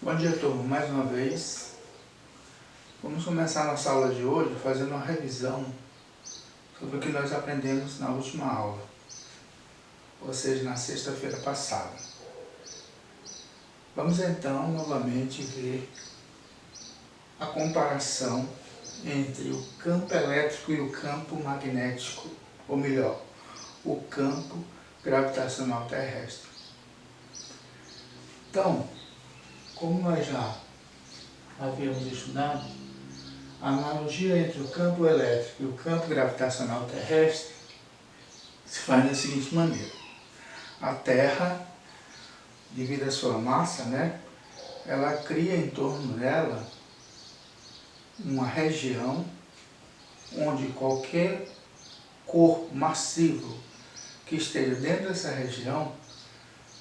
Bom dia, turma. Mais uma vez, vamos começar nossa aula de hoje fazendo uma revisão sobre o que nós aprendemos na última aula, ou seja, na sexta-feira passada. Vamos então, novamente, ver a comparação entre o campo elétrico e o campo magnético, ou melhor, o campo gravitacional terrestre. Então, como nós já havíamos estudado, a analogia entre o campo elétrico e o campo gravitacional terrestre se faz da seguinte maneira. A Terra, devido à sua massa, ela cria em torno dela uma região onde qualquer corpo massivo que esteja dentro dessa região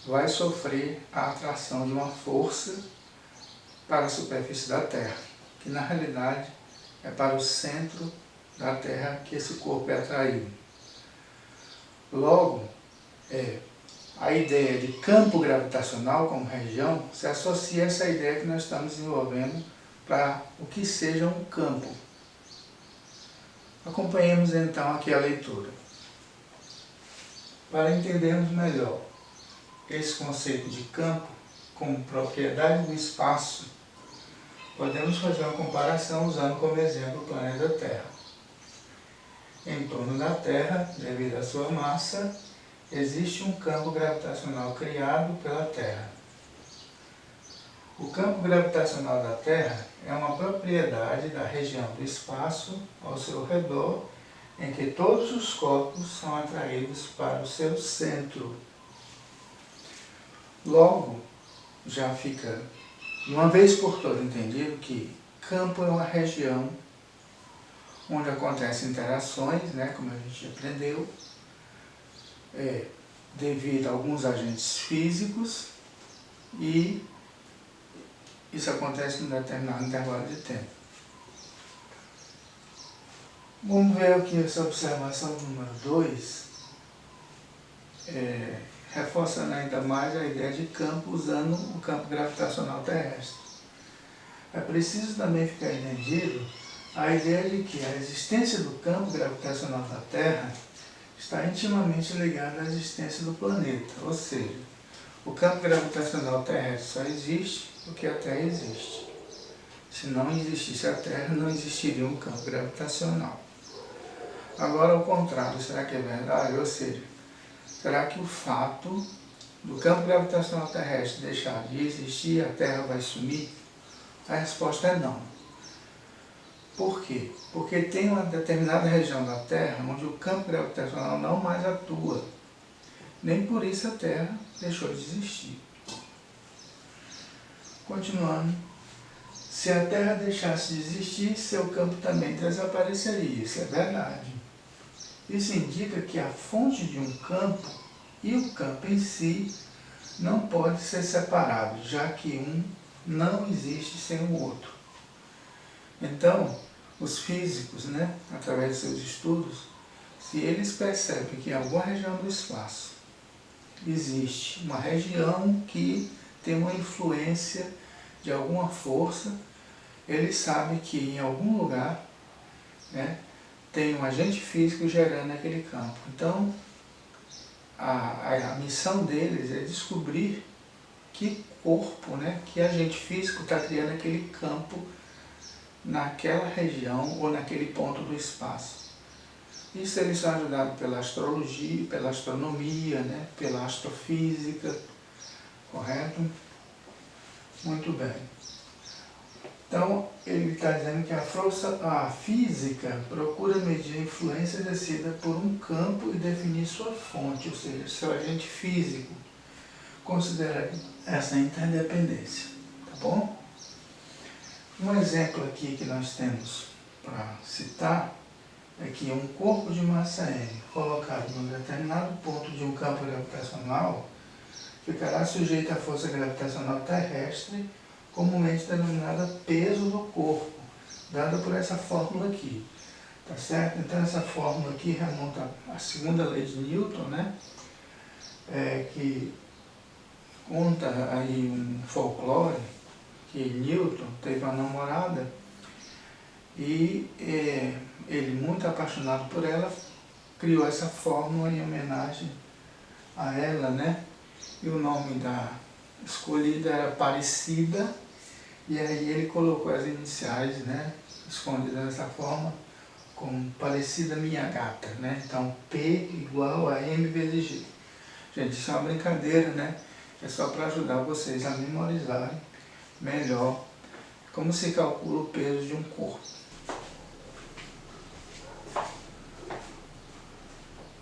vai sofrer a atração de uma força para a superfície da Terra, que na realidade é para o centro da Terra que esse corpo é atraído. Logo, a ideia de campo gravitacional como região se associa a essa ideia que nós estamos desenvolvendo para o que seja um campo. Acompanhemos então aqui a leitura. Para entendermos melhor esse conceito de campo como propriedade do espaço, podemos fazer uma comparação usando como exemplo o planeta Terra. Em torno da Terra, devido à sua massa, existe um campo gravitacional criado pela Terra. O campo gravitacional da Terra é uma propriedade da região do espaço ao seu redor, em que todos os corpos são atraídos para o seu centro. Logo, já fica de uma vez por todas entendido que campo é uma região onde acontecem interações, como a gente aprendeu, devido a alguns agentes físicos, e isso acontece em um determinado intervalo de tempo. Vamos ver aqui essa observação número 2, reforçando ainda mais a ideia de campo usando o campo gravitacional terrestre. É preciso também ficar entendido a ideia de que a existência do campo gravitacional da Terra está intimamente ligada à existência do planeta, ou seja, o campo gravitacional terrestre só existe porque a Terra existe. Se não existisse a Terra, não existiria um campo gravitacional. Agora, ao contrário, será que é verdade? Ou seja, será que o fato do campo gravitacional terrestre deixar de existir, a Terra vai sumir? A resposta é não. Por quê? Porque tem uma determinada região da Terra onde o campo gravitacional não mais atua. Nem por isso a Terra deixou de existir. Continuando, se a Terra deixasse de existir, seu campo também desapareceria. Isso é verdade. Isso indica que a fonte de um campo e o campo em si não pode ser separado, já que um não existe sem o outro. Então, os físicos, através de seus estudos, se eles percebem que em alguma região do espaço existe uma região que tem uma influência de alguma força, eles sabem que em algum lugar tem um agente físico gerando aquele campo. Então, a missão deles é descobrir que corpo, que agente físico está criando aquele campo naquela região ou naquele ponto do espaço. Isso eles são ajudados pela astrologia, pela astronomia, pela astrofísica, correto? Muito bem. Então, ele está dizendo que a física procura medir a influência exercida por um campo e definir sua fonte, ou seja, seu agente físico, considerando essa interdependência. Tá bom? Um exemplo aqui que nós temos para citar é que um corpo de massa M colocado em um determinado ponto de um campo gravitacional ficará sujeito à força gravitacional terrestre, comumente denominada peso do corpo, dada por essa fórmula aqui. Tá certo? Então essa fórmula aqui remonta à segunda lei de Newton, que conta aí um folclore que Newton teve uma namorada e ele, muito apaixonado por ela, criou essa fórmula em homenagem a ela, né? E o nome da escolhida era Aparecida, e aí ele colocou as iniciais, né, escondidas dessa forma, como Aparecida Minha Gata, né? Então P igual a M vezes G. Gente, isso é uma brincadeira, né? É só para ajudar vocês a memorizarem melhor como se calcula o peso de um corpo.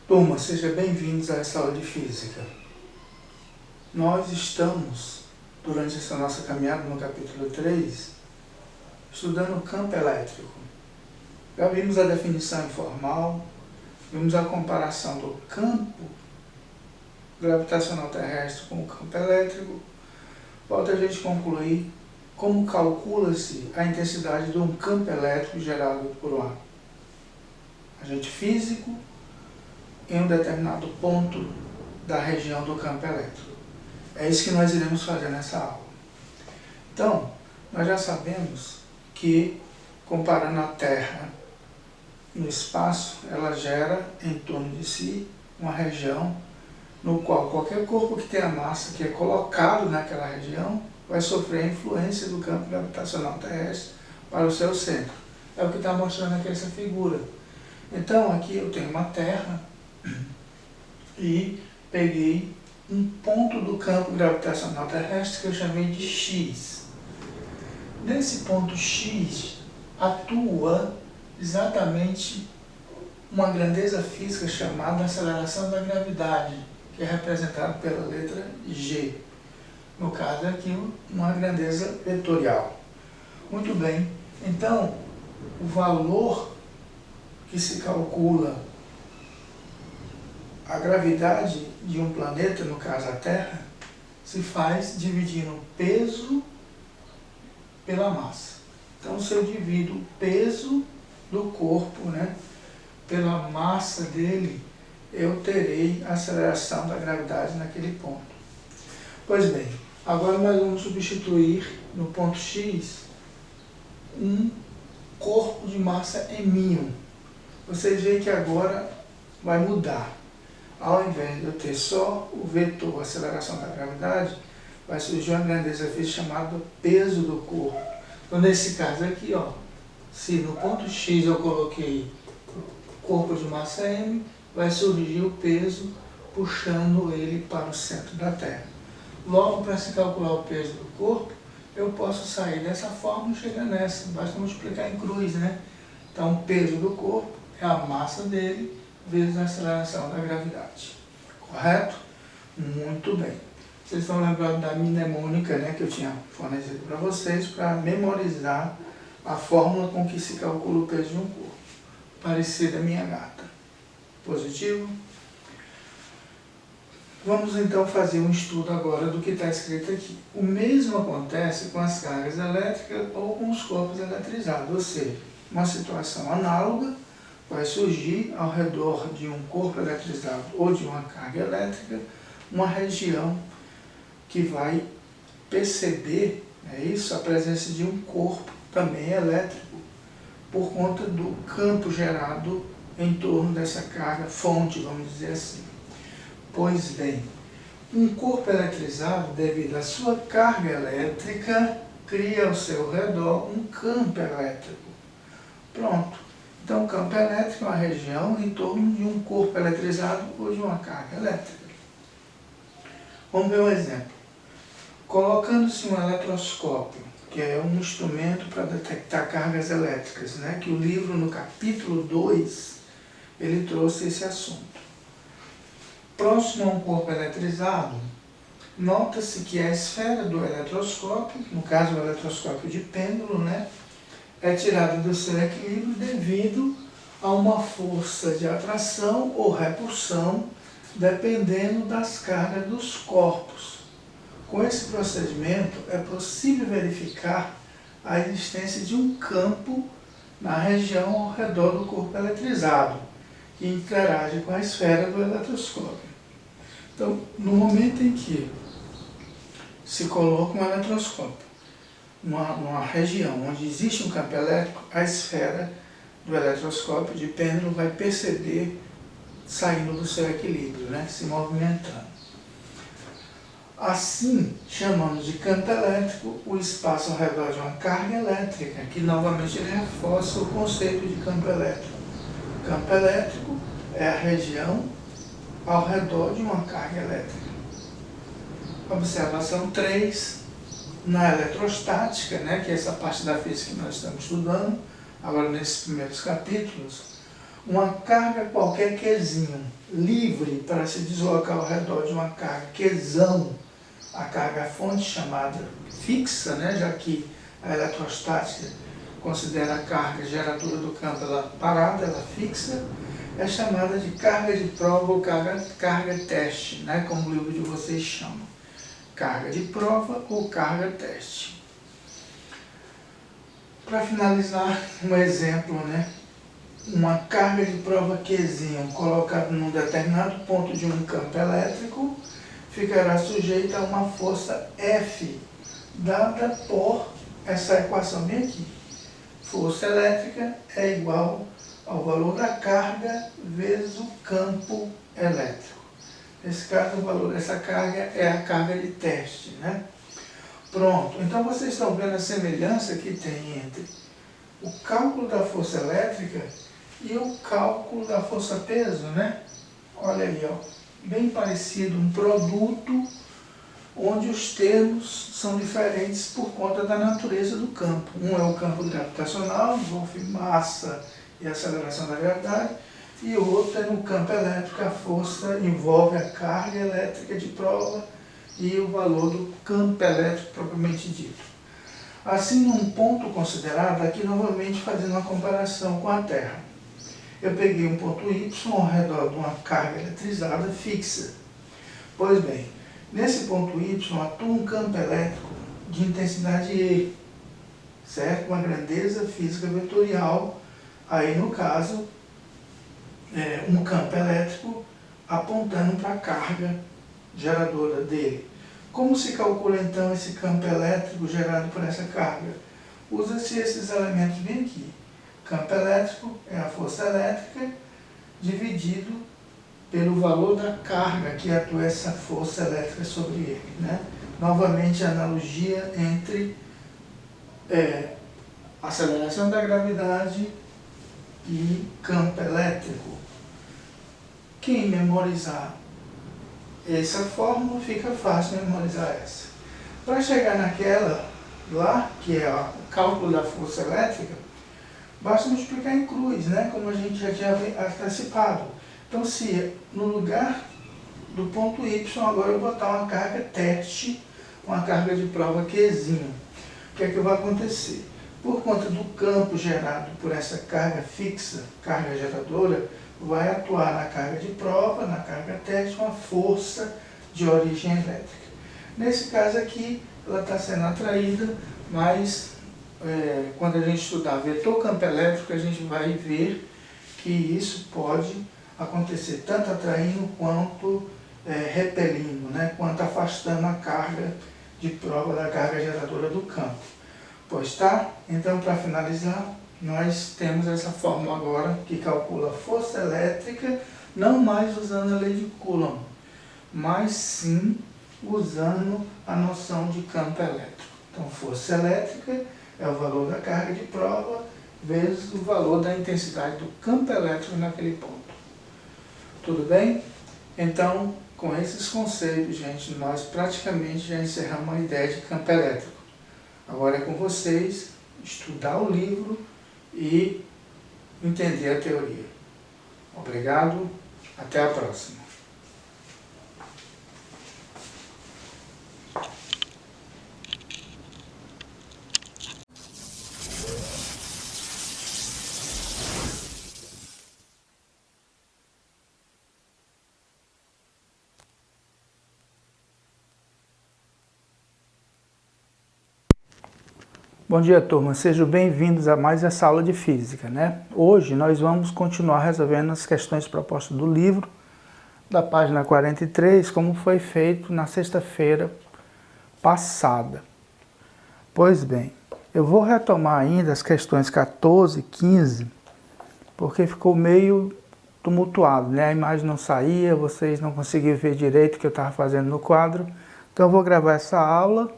Turma, sejam bem-vindos a essa aula de física. Nós estamos, durante essa nossa caminhada no capítulo 3, estudando o campo elétrico. Já vimos a definição informal, vimos a comparação do campo gravitacional terrestre com o campo elétrico. Falta a gente concluir como calcula-se a intensidade de um campo elétrico gerado por um agente físico em um determinado ponto da região do campo elétrico. É isso que nós iremos fazer nessa aula. Então, nós já sabemos que, comparando a Terra no espaço, ela gera em torno de si uma região no qual qualquer corpo que tenha massa, que é colocado naquela região, vai sofrer a influência do campo gravitacional terrestre para o seu centro. É o que está mostrando aqui essa figura. Então, aqui eu tenho uma Terra e peguei um ponto do campo gravitacional terrestre que eu chamei de X. Nesse ponto X atua exatamente uma grandeza física chamada aceleração da gravidade, que é representada pela letra G. No caso aqui, uma grandeza vetorial. Muito bem, então o valor que se calcula a gravidade de um planeta, no caso a Terra, se faz dividindo o peso pela massa. Então, se eu divido o peso do corpo, né, pela massa dele, eu terei a aceleração da gravidade naquele ponto. Pois bem, agora nós vamos substituir no ponto X um corpo de massa M1. Vocês veem que agora vai mudar. Ao invés de eu ter só o vetor aceleração da gravidade, vai surgir uma grandeza física chamada peso do corpo. Então, nesse caso aqui, ó, se no ponto X eu coloquei corpo de massa M, vai surgir o peso puxando ele para o centro da Terra. Logo, para se calcular o peso do corpo, eu posso sair dessa forma e chegar nessa. Basta multiplicar em cruz, né? Então, o peso do corpo é a massa dele vezes a aceleração da gravidade. Correto? Muito bem. Vocês estão lembrando da mnemônica, né, que eu tinha fornecido para vocês para memorizar a fórmula com que se calcula o peso de um corpo. Aparecida Minha Gata. Positivo? Vamos então fazer um estudo agora do que está escrito aqui. O mesmo acontece com as cargas elétricas ou com os corpos eletrizados, ou seja, uma situação análoga vai surgir ao redor de um corpo eletrizado ou de uma carga elétrica, uma região que vai perceber, a presença de um corpo também elétrico, por conta do campo gerado em torno dessa carga fonte, vamos dizer assim. Pois bem, um corpo eletrizado, devido à sua carga elétrica, cria ao seu redor um campo elétrico. Pronto. Então, o campo elétrico é uma região em torno de um corpo eletrizado ou de uma carga elétrica. Vamos ver um exemplo. Colocando-se um eletroscópio, que é um instrumento para detectar cargas elétricas, né? Que o livro, no capítulo 2, ele trouxe esse assunto. Próximo a um corpo eletrizado, nota-se que a esfera do eletroscópio, no caso o eletroscópio de pêndulo, né, é tirada do seu equilíbrio devido a uma força de atração ou repulsão, dependendo das cargas dos corpos. Com esse procedimento, é possível verificar a existência de um campo na região ao redor do corpo eletrizado, que interage com a esfera do eletroscópio. Então, no momento em que se coloca um eletroscópio numa região onde existe um campo elétrico, a esfera do eletroscópio de pêndulo vai perceber saindo do seu equilíbrio, né, se movimentando. Assim, chamamos de campo elétrico o espaço ao redor de uma carga elétrica, que novamente ele reforça o conceito de campo elétrico. Campo elétrico é a região ao redor de uma carga elétrica. Observação 3, na eletrostática, né, que é essa parte da física que nós estamos estudando, agora nesses primeiros capítulos, uma carga qualquer Qzinho, livre para se deslocar ao redor de uma carga Qzão, a carga fonte chamada fixa, né, já que a eletrostática considera a carga geradora do campo ela parada, ela fixa, é chamada de carga de prova ou carga teste, né, como o livro de vocês chamam. Carga de prova ou carga teste. Para finalizar, um exemplo, né? Uma carga de prova Qzinho colocada num determinado ponto de um campo elétrico ficará sujeita a uma força F, dada por essa equação bem aqui. Força elétrica é igual ao valor da carga vezes o campo elétrico. Nesse caso, o valor dessa carga é a carga de teste, né? Pronto, então vocês estão vendo a semelhança que tem entre o cálculo da força elétrica e o cálculo da força-peso, né? Olha aí, ó, bem parecido, um produto onde os termos são diferentes por conta da natureza do campo. Um é o campo gravitacional, envolve massa e aceleração da gravidade, e o outro é no campo elétrico, a força envolve a carga elétrica de prova e o valor do campo elétrico propriamente dito. Assim, num ponto considerado, aqui novamente fazendo uma comparação com a Terra. Eu peguei um ponto Y ao redor de uma carga eletrizada fixa. Pois bem, nesse ponto Y atua um campo elétrico de intensidade E, certo? Uma grandeza física vetorial, aí no caso, um campo elétrico apontando para a carga geradora dele. Como se calcula então esse campo elétrico gerado por essa carga? Usa-se esses elementos bem aqui. Campo elétrico é a força elétrica dividido pelo valor da carga que atua essa força elétrica sobre ele, né? Novamente a analogia entre aceleração da gravidade e campo elétrico. Quem memorizar essa fórmula, fica fácil memorizar essa. Para chegar naquela lá, que é o cálculo da força elétrica, basta multiplicar em cruz, né? Como a gente já tinha antecipado. Então, se no lugar do ponto Y, agora eu botar uma carga teste, uma carga de prova Qzinho, o que é que vai acontecer? Por conta do campo gerado por essa carga fixa, carga geradora, vai atuar na carga de prova, na carga teste, uma força de origem elétrica. Nesse caso aqui, ela está sendo atraída, mas quando a gente estudar vetor campo elétrico, a gente vai ver que isso pode acontecer tanto atraindo quanto repelindo, né? Quanto afastando a carga de prova da carga geradora do campo. Pois tá? Então, para finalizar, nós temos essa fórmula agora que calcula a força elétrica, não mais usando a lei de Coulomb, mas sim usando a noção de campo elétrico. Então, força elétrica é o valor da carga de prova vezes o valor da intensidade do campo elétrico naquele ponto. Tudo bem? Então, com esses conceitos, gente, nós praticamente já encerramos a ideia de campo elétrico. Agora é com vocês estudar o livro e entender a teoria. Obrigado, até a próxima. Bom dia, turma. Sejam bem-vindos a mais essa aula de Física, né? Hoje nós vamos continuar resolvendo as questões propostas do livro, da página 43, como foi feito na sexta-feira passada. Pois bem, eu vou retomar ainda as questões 14 e 15, porque ficou meio tumultuado, né? A imagem não saía, vocês não conseguiam ver direito o que eu estava fazendo no quadro. Então eu vou gravar essa aula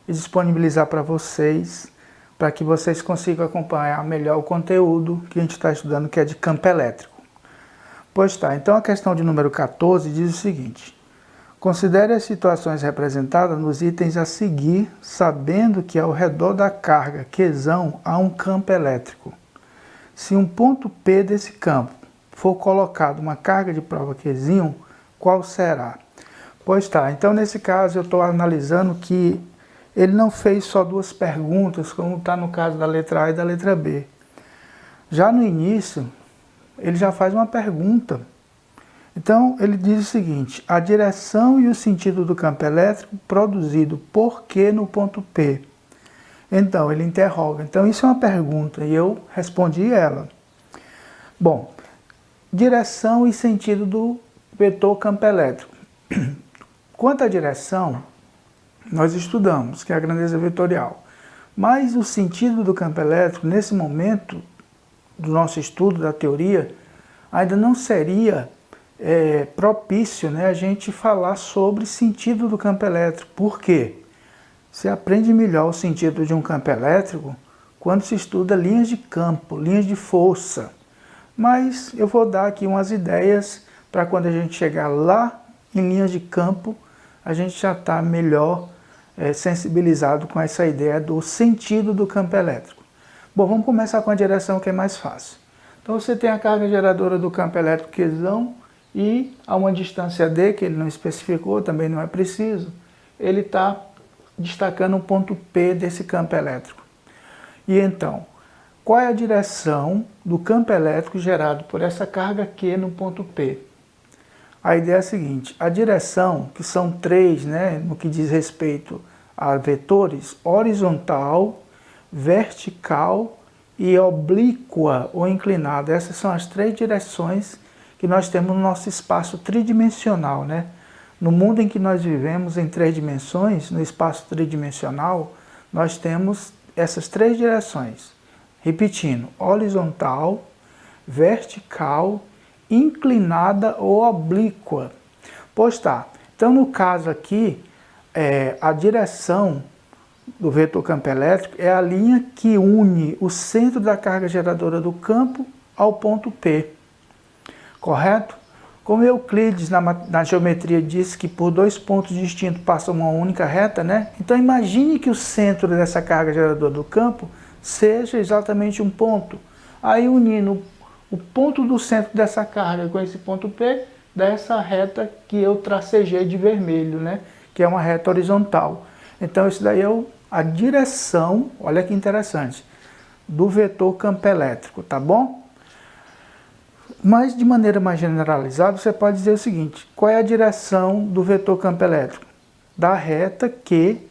e disponibilizar para vocês, para que vocês consigam acompanhar melhor o conteúdo que a gente está estudando, que é de campo elétrico. Pois tá, então a questão de número 14 diz o seguinte: considere as situações representadas nos itens a seguir, sabendo que ao redor da carga Qzão há um campo elétrico. Se um ponto P desse campo for colocado uma carga de prova Qzinho, qual será? Pois tá, então nesse caso eu estou analisando que ele não fez só duas perguntas, como está no caso da letra A e da letra B. Já no início, ele já faz uma pergunta. Então, ele diz o seguinte: a direção e o sentido do campo elétrico produzido por que no ponto P? Então, ele interroga. Então, isso é uma pergunta e eu respondi ela. Bom, direção e sentido do vetor campo elétrico. Quanto à direção, nós estudamos, que é a grandeza vetorial. Mas o sentido do campo elétrico, nesse momento do nosso estudo da teoria, ainda não seria propício, né, a gente falar sobre sentido do campo elétrico. Por quê? Você aprende melhor o sentido de um campo elétrico quando se estuda linhas de campo, linhas de força. Mas eu vou dar aqui umas ideias para quando a gente chegar lá em linhas de campo, a gente já está melhor sensibilizado com essa ideia do sentido do campo elétrico. Bom, vamos começar com a direção, que é mais fácil. Então você tem a carga geradora do campo elétrico Qzão e a uma distância D, que ele não especificou, também não é preciso, ele está destacando um ponto P desse campo elétrico. E então, qual é a direção do campo elétrico gerado por essa carga Q no ponto P? A ideia é a seguinte: a direção, que são três, né, no que diz respeito a vetores, horizontal, vertical e oblíqua ou inclinada. Essas são as três direções que nós temos no nosso espaço tridimensional, né? No mundo em que nós vivemos em três dimensões, no espaço tridimensional, nós temos essas três direções. Repetindo: horizontal, vertical, inclinada ou oblíqua. Pois tá. Então, no caso aqui, a direção do vetor campo elétrico é a linha que une o centro da carga geradora do campo ao ponto P. Correto? Como Euclides, na geometria, disse que por dois pontos distintos passa uma única reta, né? Então, imagine que o centro dessa carga geradora do campo seja exatamente um ponto. Aí, unindo o ponto do centro dessa carga com esse ponto P, dá essa reta que eu tracejei de vermelho, né? Que é uma reta horizontal. Então, isso daí é a direção, olha que interessante, do vetor campo elétrico, tá bom? Mas, de maneira mais generalizada, você pode dizer o seguinte: qual é a direção do vetor campo elétrico? Da reta que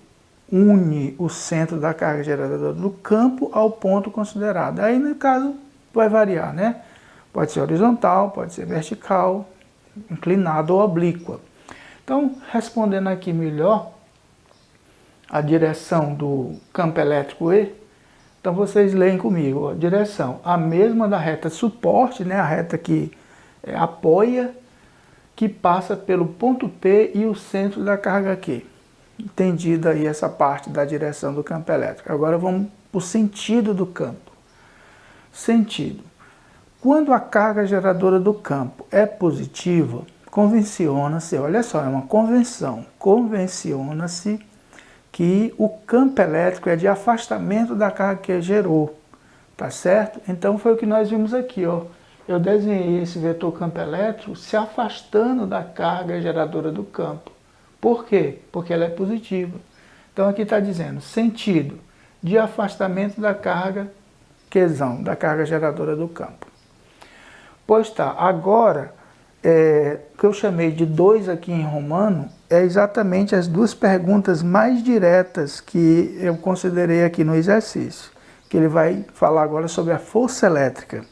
une o centro da carga geradora do campo ao ponto considerado. Aí, no caso, vai variar, né? Pode ser horizontal, pode ser vertical, inclinado ou oblíqua. Então, respondendo aqui melhor a direção do campo elétrico E, então vocês leem comigo, ó, direção, a mesma da reta suporte, né, a reta que apoia, que passa pelo ponto P e o centro da carga Q. Entendida aí essa parte da direção do campo elétrico. Agora vamos para o sentido do campo. Sentido. Quando a carga geradora do campo é positiva, convenciona-se, olha só, é uma convenção, convenciona-se que o campo elétrico é de afastamento da carga que gerou, tá certo? Então foi o que nós vimos aqui, ó. Eu desenhei esse vetor campo elétrico se afastando da carga geradora do campo. Por quê? Porque ela é positiva. Então aqui está dizendo sentido de afastamento da carga Qzão, da carga geradora do campo. Pois tá, agora, o que eu chamei de 2 aqui em romano, é exatamente as duas perguntas mais diretas que eu considerei aqui no exercício, que ele vai falar agora sobre a força elétrica.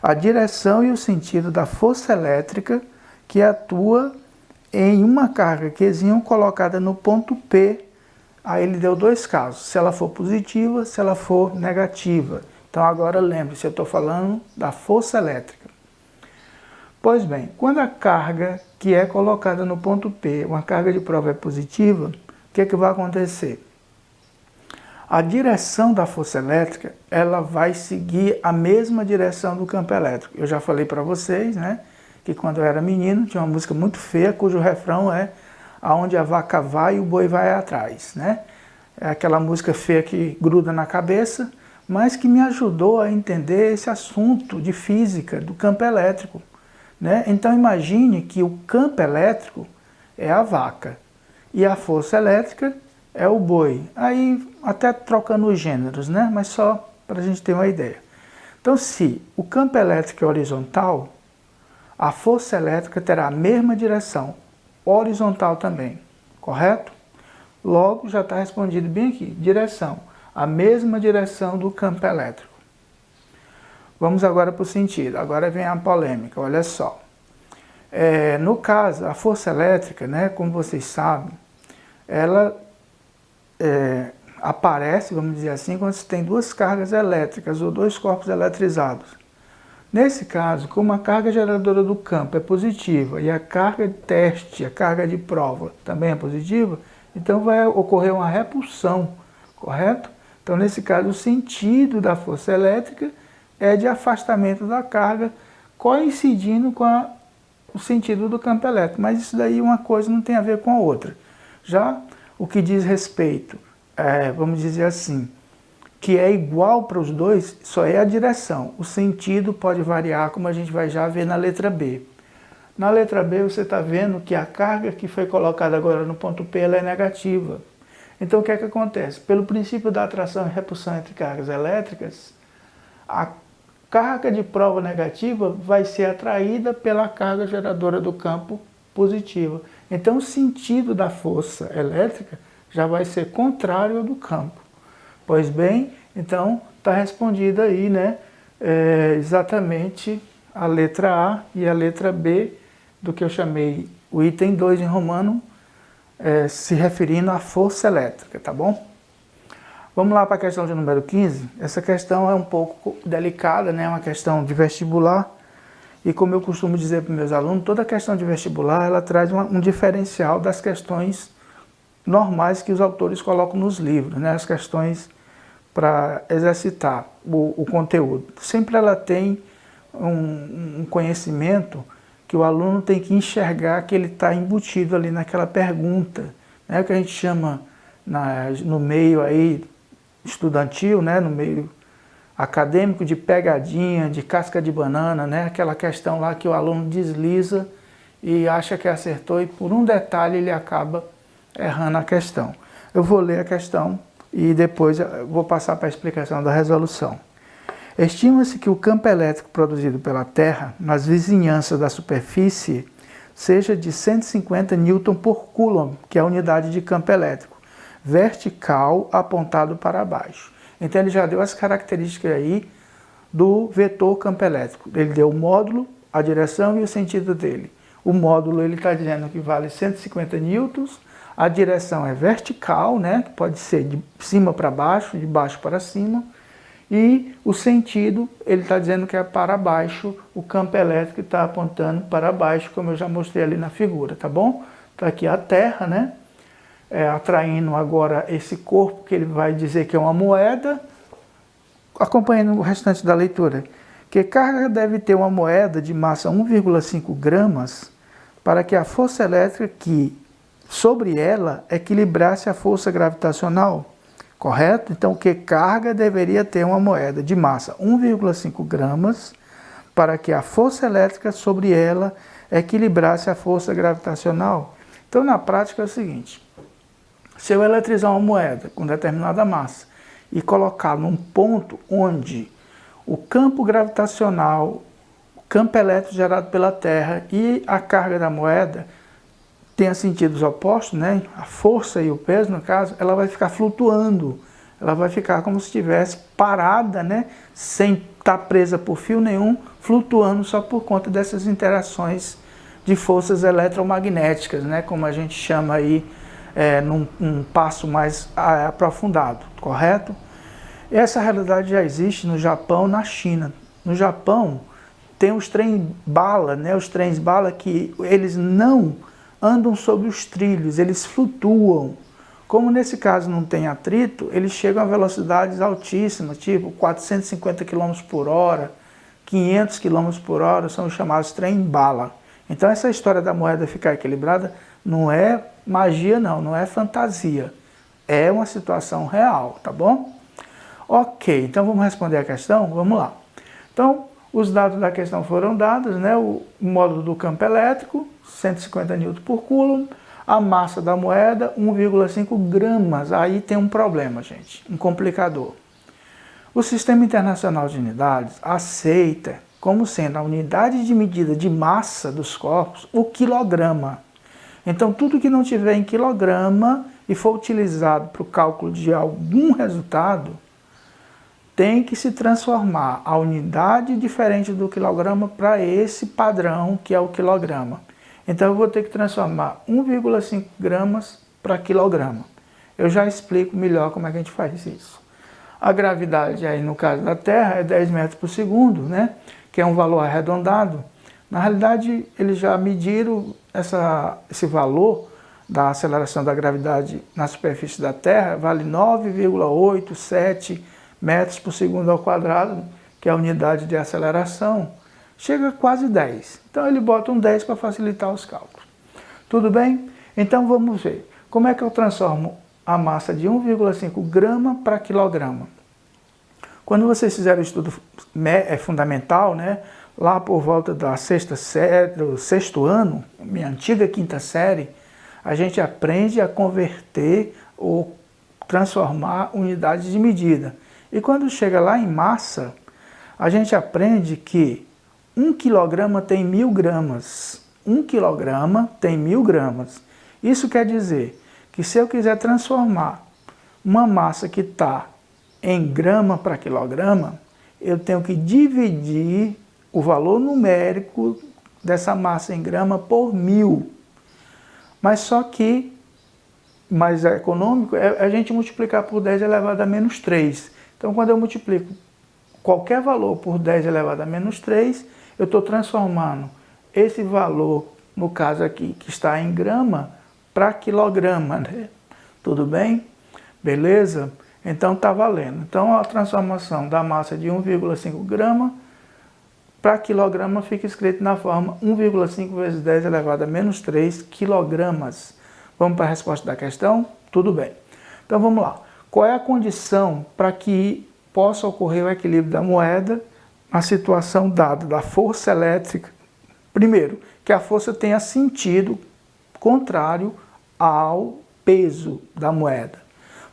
A direção e o sentido da força elétrica que atua em uma carga Qzinho colocada no ponto P Aí ele deu dois casos, se ela for positiva, se ela for negativa. Então agora lembre-se, eu estou falando da força elétrica. Pois bem, quando a carga que é colocada no ponto P, uma carga de prova é positiva, o que vai acontecer? A direção da força elétrica, ela vai seguir a mesma direção do campo elétrico. Eu já falei para vocês, né, que quando eu era menino tinha uma música muito feia, cujo refrão é aonde a vaca vai e o boi vai atrás, né? É aquela música feia que gruda na cabeça, mas que me ajudou a entender esse assunto de física do campo elétrico, né? Então imagine que o campo elétrico é a vaca e a força elétrica é o boi. Aí até trocando os gêneros, né? Mas só para a gente ter uma ideia. Então se o campo elétrico é horizontal, a força elétrica terá a mesma direção, horizontal também, correto? Logo já está respondido bem aqui, direção, a mesma direção do campo elétrico. Vamos agora para o sentido, agora vem a polêmica, olha só. No caso, a força elétrica, né, como vocês sabem, ela aparece, vamos dizer assim, quando você tem duas cargas elétricas ou dois corpos eletrizados. Nesse caso, como a carga geradora do campo é positiva e a carga de teste, a carga de prova também é positiva, então vai ocorrer uma repulsão, correto? Então, nesse caso, o sentido da força elétrica é de afastamento da carga, coincidindo com o sentido do campo elétrico. Mas isso daí uma coisa não tem a ver com a outra. Já o que diz respeito, vamos dizer assim, que é igual para os dois, só é a direção. O sentido pode variar, como a gente vai já ver na letra B. Na letra B você está vendo que a carga que foi colocada agora no ponto P ela é negativa. Então o que é que acontece? Pelo princípio da atração e repulsão entre cargas elétricas, a carga de prova negativa vai ser atraída pela carga geradora do campo positiva. Então o sentido da força elétrica já vai ser contrário ao do campo. Pois bem, então está respondida aí, né, exatamente a letra A e a letra B do que eu chamei o item 2 em romano, se referindo à força elétrica, tá bom? Vamos lá para a questão de número 15. Essa questão é um pouco delicada, né, é uma questão de vestibular, e como eu costumo dizer para meus alunos, toda questão de vestibular ela traz um diferencial das questões normais que os autores colocam nos livros, né? As questões para exercitar o conteúdo. Sempre ela tem um conhecimento que o aluno tem que enxergar que ele está embutido ali naquela pergunta, né? O que a gente chama no meio aí estudantil, né? No meio acadêmico de pegadinha, de casca de banana, né? Aquela questão lá que o aluno desliza e acha que acertou e por um detalhe ele acaba errando a questão. Eu vou ler a questão e depois eu vou passar para a explicação da resolução. Estima-se que o campo elétrico produzido pela Terra nas vizinhanças da superfície seja de 150 newton por coulomb, que é a unidade de campo elétrico, vertical apontado para baixo. Então ele já deu as características aí do vetor campo elétrico. Ele deu o módulo, a direção e o sentido dele. O módulo ele está dizendo que vale 150 newtons. A direção é vertical, né? Pode ser de cima para baixo, de baixo para cima. E o sentido, ele está dizendo que é para baixo, o campo elétrico está apontando para baixo, como eu já mostrei ali na figura, tá bom? Está aqui a Terra, né? Atraindo agora esse corpo que ele vai dizer que é uma moeda, acompanhando o restante da leitura. Que carga deve ter uma moeda de massa 1,5 gramas para que a força elétrica que sobre ela equilibrasse a força gravitacional, correto? Então, que carga deveria ter uma moeda de massa 1,5 gramas para que a força elétrica sobre ela equilibrasse a força gravitacional? Então, na prática é o seguinte, se eu eletrizar uma moeda com determinada massa e colocar num ponto onde o campo gravitacional, o campo elétrico gerado pela Terra e a carga da moeda tenha sentidos opostos, né? A força e o peso, no caso, ela vai ficar flutuando, ela vai ficar como se estivesse parada, né? Sem estar presa por fio nenhum, flutuando só por conta dessas interações de forças eletromagnéticas, né? Como a gente chama aí num passo mais aprofundado, correto? Essa realidade já existe no Japão, na China. No Japão tem os trem-bala, né? Os trens-bala que eles não andam sobre os trilhos, eles flutuam. Como nesse caso não tem atrito, eles chegam a velocidades altíssimas, tipo 450 km por hora, 500 km por hora, são os chamados trem-bala. Então essa história da moeda ficar equilibrada não é magia não, não é fantasia. É uma situação real, tá bom? Ok, então vamos responder a questão? Vamos lá. Então, os dados da questão foram dados, né? O módulo do campo elétrico, 150 N por Coulomb, a massa da moeda, 1,5 gramas. Aí tem um problema, gente, um complicador. O Sistema Internacional de Unidades aceita como sendo a unidade de medida de massa dos corpos o quilograma. Então, tudo que não tiver em quilograma e for utilizado para o cálculo de algum resultado, tem que se transformar a unidade diferente do quilograma para esse padrão que é o quilograma. Então eu vou ter que transformar 1,5 gramas para quilograma. Eu já explico melhor como é que a gente faz isso. A gravidade aí no caso da Terra é 10 metros por segundo, né? Que é um valor arredondado. Na realidade eles já mediram esse valor da aceleração da gravidade na superfície da Terra, vale 9,87 metros por segundo ao quadrado, que é a unidade de aceleração, chega a quase 10. Então ele bota um 10 para facilitar os cálculos. Tudo bem? Então vamos ver. Como é que eu transformo a massa de 1,5 grama para quilograma? Quando vocês fizeram o estudo fundamental, né, lá por volta da sexta série, do sexto ano, minha antiga quinta série, a gente aprende a converter ou transformar unidades de medida. E quando chega lá em massa, a gente aprende que 1 quilograma tem 1000 gramas. 1 quilograma tem 1000 gramas. Isso quer dizer que se eu quiser transformar uma massa que está em grama para quilograma, eu tenho que dividir o valor numérico dessa massa em grama por 1000. Mas só que mais econômico é a gente multiplicar por 10 elevado a menos 3. Então, quando eu multiplico qualquer valor por 10 elevado a menos 3, eu estou transformando esse valor, no caso aqui, que está em grama, para quilograma, né? Tudo bem? Beleza? Então, está valendo. Então, a transformação da massa de 1,5 grama para quilograma fica escrito na forma 1,5 vezes 10 elevado a menos 3 quilogramas. Vamos para a resposta da questão? Tudo bem. Então, vamos lá. Qual é a condição para que possa ocorrer o equilíbrio da moeda na situação dada da força elétrica? Primeiro, que a força tenha sentido contrário ao peso da moeda.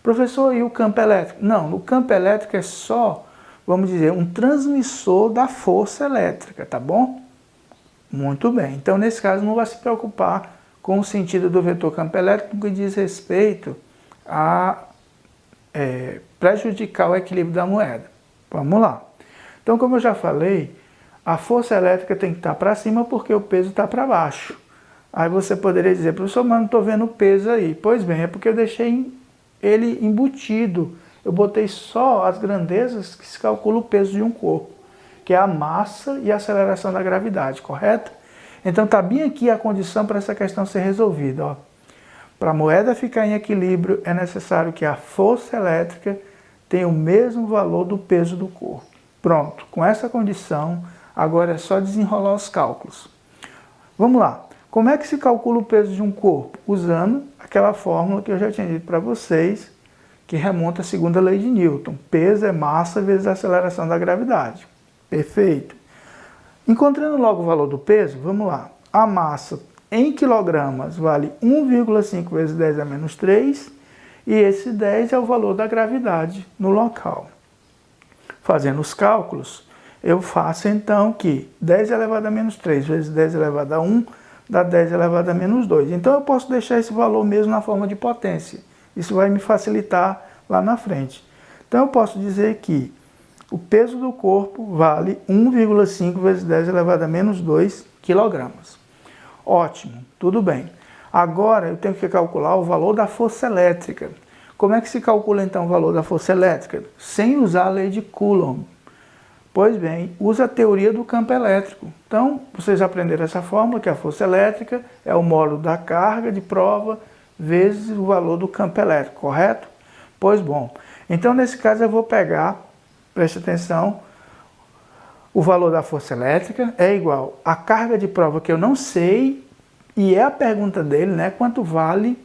Professor, e o campo elétrico? Não, o campo elétrico é só, vamos dizer, um transmissor da força elétrica, tá bom? Muito bem. Então, nesse caso, não vai se preocupar com o sentido do vetor campo elétrico que diz respeito a prejudicar o equilíbrio da moeda. Vamos lá. Então, como eu já falei, a força elétrica tem que estar para cima porque o peso está para baixo. Aí você poderia dizer, professor, mas não estou vendo o peso aí. Pois bem, é porque eu deixei ele embutido. Eu botei só as grandezas que se calcula o peso de um corpo, que é a massa e a aceleração da gravidade, correto? Então está bem aqui a condição para essa questão ser resolvida, ó. Para a moeda ficar em equilíbrio, é necessário que a força elétrica tenha o mesmo valor do peso do corpo. Pronto, com essa condição, agora é só desenrolar os cálculos. Vamos lá. Como é que se calcula o peso de um corpo? Usando aquela fórmula que eu já tinha dito para vocês, que remonta à segunda lei de Newton. Peso é massa vezes a aceleração da gravidade. Perfeito. Encontrando logo o valor do peso, vamos lá. A massa em quilogramas vale 1,5 vezes 10 a menos 3, e esse 10 é o valor da gravidade no local. Fazendo os cálculos, eu faço então que 10 elevado a menos 3 vezes 10 elevado a 1 dá 10 elevado a menos 2. Então eu posso deixar esse valor mesmo na forma de potência. Isso vai me facilitar lá na frente. Então eu posso dizer que o peso do corpo vale 1,5 vezes 10 elevado a menos 2 quilogramas. Ótimo, tudo bem. Agora eu tenho que calcular o valor da força elétrica. Como é que se calcula então o valor da força elétrica? Sem usar a lei de Coulomb. Pois bem, usa a teoria do campo elétrico. Então, vocês aprenderam essa fórmula, que a força elétrica é o módulo da carga de prova vezes o valor do campo elétrico, correto? Pois bom, então nesse caso eu vou pegar, preste atenção, o valor da força elétrica é igual à carga de prova que eu não sei, e é a pergunta dele, né? Quanto vale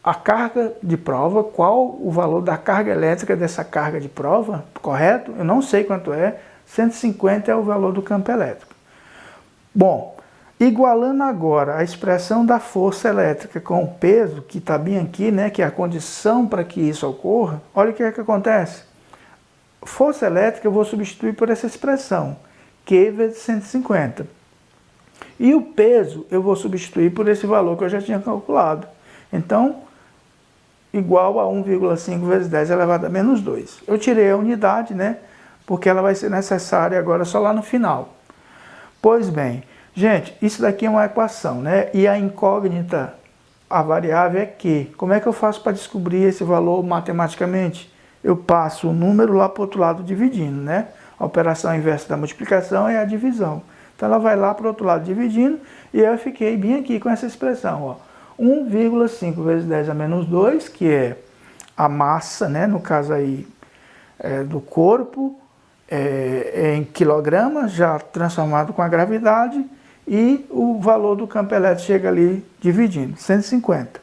a carga de prova, qual o valor da carga elétrica dessa carga de prova, correto? Eu não sei quanto é, 150 é o valor do campo elétrico. Bom, igualando agora a expressão da força elétrica com o peso, que está bem aqui, né, que é a condição para que isso ocorra, olha o que é que acontece. Força elétrica eu vou substituir por essa expressão, Q vezes 150. E o peso eu vou substituir por esse valor que eu já tinha calculado. Então, igual a 1,5 vezes 10 elevado a menos 2. Eu tirei a unidade, né? Porque ela vai ser necessária agora só lá no final. Pois bem, gente, isso daqui é uma equação, né? E a incógnita, a variável é Q. Como é que eu faço para descobrir esse valor matematicamente? Eu passo o número lá para o outro lado dividindo, né? A operação inversa da multiplicação é a divisão. Então ela vai lá para o outro lado dividindo e eu fiquei bem aqui com essa expressão, ó. 1,5 vezes 10 a menos 2, que é a massa, né, no caso aí do corpo, em quilogramas, já transformado com a gravidade, e o valor do campo elétrico chega ali dividindo, 150.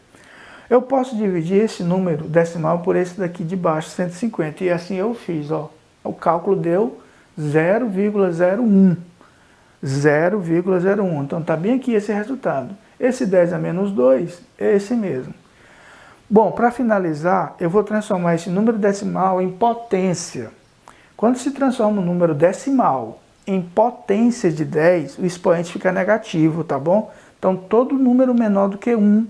Eu posso dividir esse número decimal por esse daqui de baixo, 150, e assim eu fiz, ó. O cálculo deu 0,01. 0,01. Então está bem aqui esse resultado. Esse 10 a menos 2 é esse mesmo. Bom, para finalizar, eu vou transformar esse número decimal em potência. Quando se transforma um número decimal em potência de 10, o expoente fica negativo, tá bom? Então todo número menor do que 1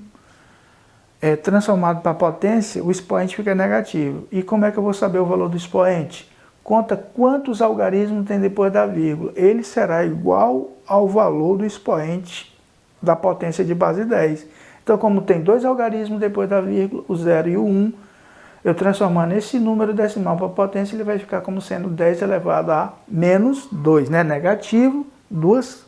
é transformado para potência, o expoente fica negativo. E como é que eu vou saber o valor do expoente? Conta quantos algarismos tem depois da vírgula. Ele será igual ao valor do expoente da potência de base 10. Então, como tem dois algarismos depois da vírgula, o 0 e o 1, eu transformando esse número decimal para potência, ele vai ficar como sendo 10 elevado a menos 2, né? Negativo, dois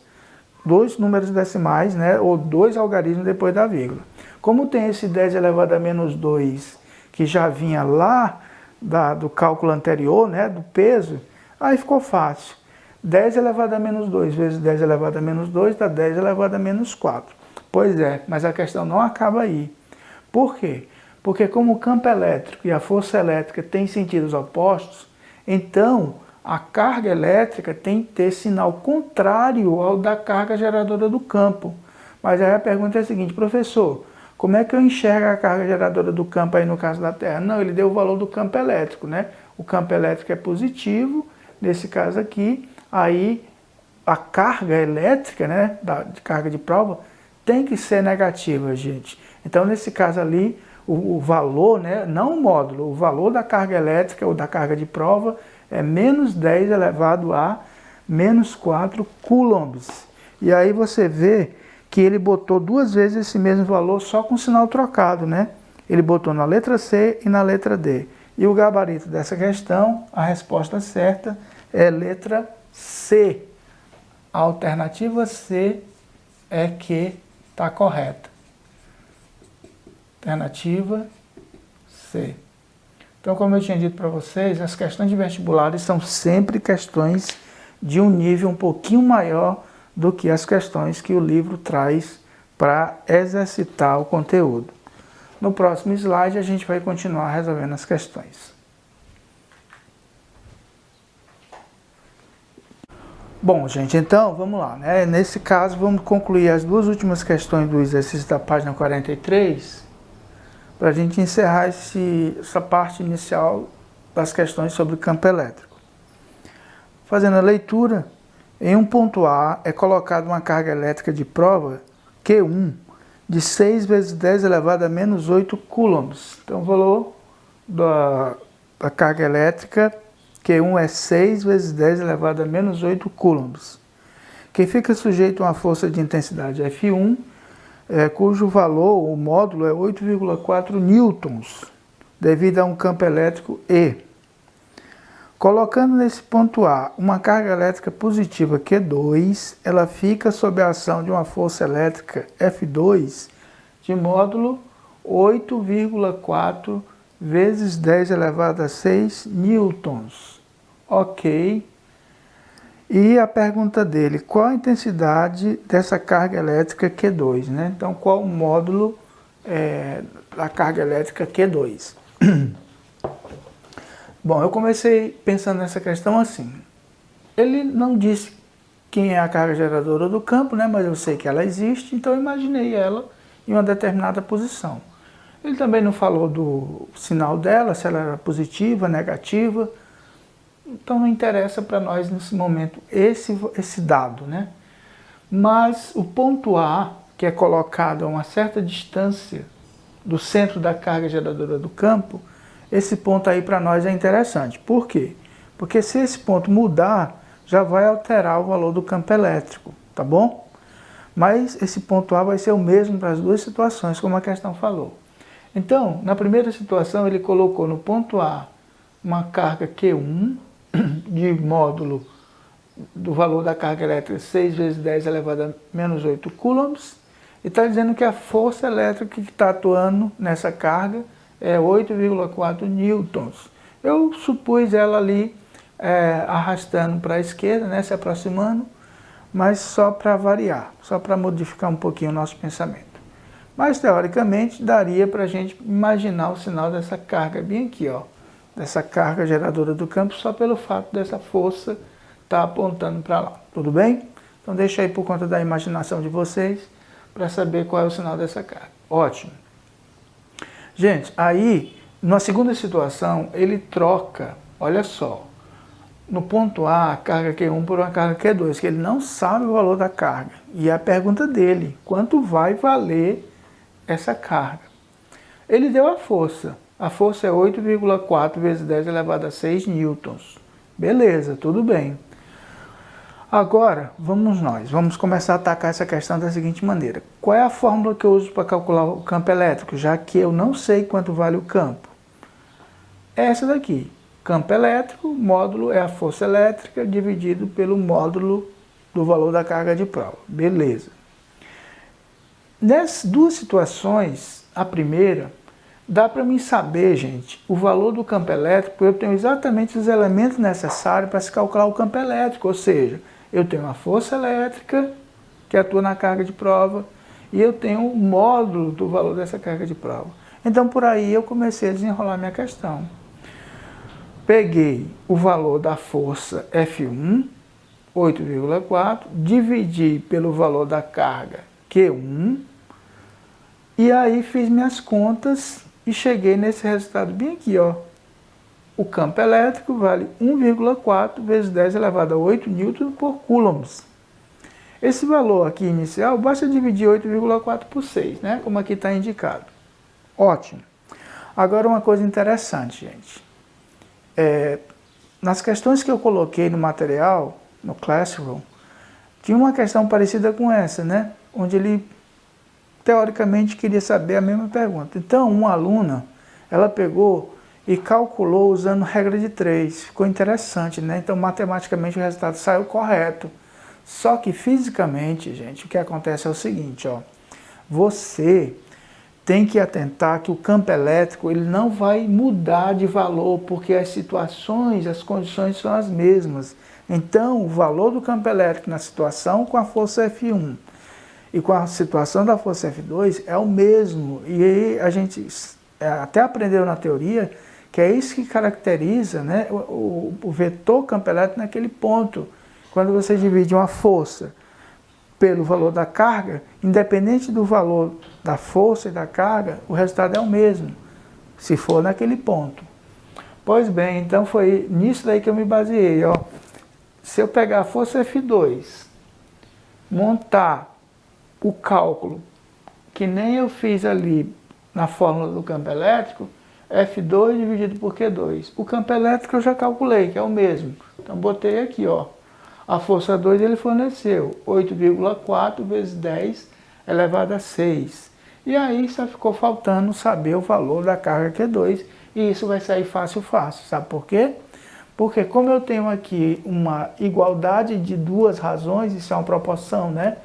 números decimais, né? Ou dois algarismos depois da vírgula. Como tem esse 10 elevado a menos 2, que já vinha lá do cálculo anterior, né? Do peso, aí ficou fácil. 10 elevado a menos 2 vezes 10 elevado a menos 2 dá 10 elevado a menos 4. Pois é, mas a questão não acaba aí. Por quê? Porque como o campo elétrico e a força elétrica têm sentidos opostos, então a carga elétrica tem que ter sinal contrário ao da carga geradora do campo. Mas aí a pergunta é a seguinte, professor, como é que eu enxergo a carga geradora do campo aí no caso da Terra? Não, ele deu o valor do campo elétrico, né? O campo elétrico é positivo, nesse caso aqui, aí a carga elétrica, né, de carga de prova, tem que ser negativa, gente. Então, nesse caso ali, o valor, né, não o módulo, o valor da carga elétrica ou da carga de prova é menos 10 elevado a menos 4 coulombs. E aí você vê que ele botou duas vezes esse mesmo valor só com sinal trocado, né? Ele botou na letra C e na letra D. E o gabarito dessa questão, a resposta certa é letra C. A alternativa C é que está correta. Alternativa C. Então, como eu tinha dito para vocês, as questões de vestibulares são sempre questões de um nível um pouquinho maior do que as questões que o livro traz para exercitar o conteúdo. No próximo slide, a gente vai continuar resolvendo as questões. Bom, gente, então, vamos lá, né? Nesse caso, vamos concluir as duas últimas questões do exercício da página 43, para a gente encerrar essa parte inicial das questões sobre o campo elétrico. Fazendo a leitura, em um ponto A é colocada uma carga elétrica de prova, Q1, de 6 vezes 10 elevado a menos 8 coulombs. Então, o valor da carga elétrica Q1 é 6 vezes 10 elevado a menos 8 coulombs, que fica sujeito a uma força de intensidade F1 cujo valor, o módulo, é 8,4 newtons, devido a um campo elétrico E. Colocando nesse ponto A uma carga elétrica positiva Q2, ela fica sob a ação de uma força elétrica F2 de módulo 8,4 vezes 10 elevado a 6 newtons. Ok. E a pergunta dele, qual a intensidade dessa carga elétrica Q2, né? Então, qual o módulo da carga elétrica Q2? Bom, eu comecei pensando nessa questão assim. Ele não disse quem é a carga geradora do campo, né? Mas eu sei que ela existe, então eu imaginei ela em uma determinada posição. Ele também não falou do sinal dela, se ela era positiva, negativa. Então não interessa para nós nesse momento esse dado, né? Mas o ponto A, que é colocado a uma certa distância do centro da carga geradora do campo, esse ponto aí para nós é interessante. Por quê? Porque se esse ponto mudar, já vai alterar o valor do campo elétrico, tá bom? Mas esse ponto A vai ser o mesmo para as duas situações, como a questão falou. Então, na primeira situação, ele colocou no ponto A uma carga Q1 de módulo do valor da carga elétrica 6 vezes 10 elevado a menos 8 coulombs, e está dizendo que a força elétrica que está atuando nessa carga é 8,4 newtons. Eu supus ela ali arrastando para a esquerda, né, se aproximando, mas só para variar, só para modificar um pouquinho o nosso pensamento. Mas, teoricamente, daria para a gente imaginar o sinal dessa carga bem aqui, ó, dessa carga geradora do campo, só pelo fato dessa força estar apontando para lá. Tudo bem? Então, deixa aí por conta da imaginação de vocês, para saber qual é o sinal dessa carga. Ótimo. Gente, aí, na segunda situação, ele troca, olha só, no ponto A, a carga Q1 por uma carga Q2, que ele não sabe o valor da carga. E a pergunta dele, quanto vai valer essa carga? Ele deu a força. A força é 8,4 vezes 10 elevado a 6 newtons. Beleza, tudo bem. Agora, vamos começar a atacar essa questão da seguinte maneira. Qual é a fórmula que eu uso para calcular o campo elétrico, já que eu não sei quanto vale o campo? É essa daqui. Campo elétrico, módulo é a força elétrica dividido pelo módulo do valor da carga de prova. Beleza. Nessas duas situações, a primeira, dá para mim saber, gente, o valor do campo elétrico, eu tenho exatamente os elementos necessários para se calcular o campo elétrico, ou seja, eu tenho a força elétrica, que atua na carga de prova, e eu tenho o módulo do valor dessa carga de prova. Então, por aí eu comecei a desenrolar minha questão. Peguei o valor da força F1, 8,4, dividi pelo valor da carga Q1, e aí fiz minhas contas e cheguei nesse resultado bem aqui, ó. O campo elétrico vale 1,4 vezes 10 elevado a 8 newton por coulombs. Esse valor aqui inicial, basta dividir 8,4 por 6, né? Como aqui está indicado. Ótimo. Agora uma coisa interessante, gente. Nas questões que eu coloquei no material, no Classroom, tinha uma questão parecida com essa, né? Onde ele, teoricamente, queria saber a mesma pergunta. Então, uma aluna, ela pegou e calculou usando regra de 3. Ficou interessante, né? Então, matematicamente, o resultado saiu correto. Só que, fisicamente, gente, o que acontece é o seguinte, ó. Você tem que atentar que o campo elétrico ele não vai mudar de valor, porque as situações, as condições são as mesmas. Então, o valor do campo elétrico na situação com a força F1 e com a situação da força F2 é o mesmo. E aí a gente até aprendeu na teoria que é isso que caracteriza, né, o vetor campo elétrico naquele ponto. Quando você divide uma força pelo valor da carga, independente do valor da força e da carga, o resultado é o mesmo, se for naquele ponto. Pois bem, então foi nisso daí que eu me baseei, ó. Se eu pegar a força F2, montar o cálculo, que nem eu fiz ali na fórmula do campo elétrico, F2 dividido por Q2. O campo elétrico eu já calculei, que é o mesmo. Então botei aqui, ó. A força 2 ele forneceu 8,4 vezes 10 elevado a 6. E aí só ficou faltando saber o valor da carga Q2, e isso vai sair fácil. Sabe por quê? Porque como eu tenho aqui uma igualdade de duas razões, isso é uma proporção, né?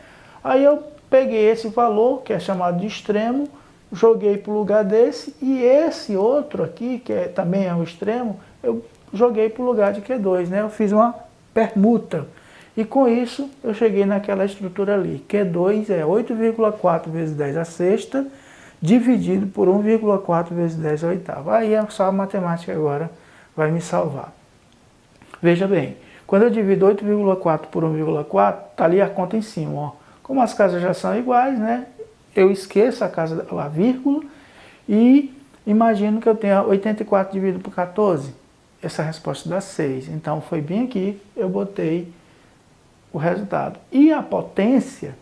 Aí eu peguei esse valor, que é chamado de extremo, joguei para o lugar desse, e esse outro aqui, que também é um extremo, eu joguei para o lugar de Q2, né? Eu fiz uma permuta. E com isso, eu cheguei naquela estrutura ali. Q2 é 8,4 vezes 10 a sexta, dividido por 1,4 vezes 10 a oitava. Aí só a matemática agora vai me salvar. Veja bem, quando eu divido 8,4 por 1,4, está ali a conta em cima. Ó. Como as casas já são iguais, né? Eu esqueço a vírgula e imagino que eu tenha 84 dividido por 14. Essa resposta dá 6. Então foi bem aqui, eu botei o resultado. E a potência,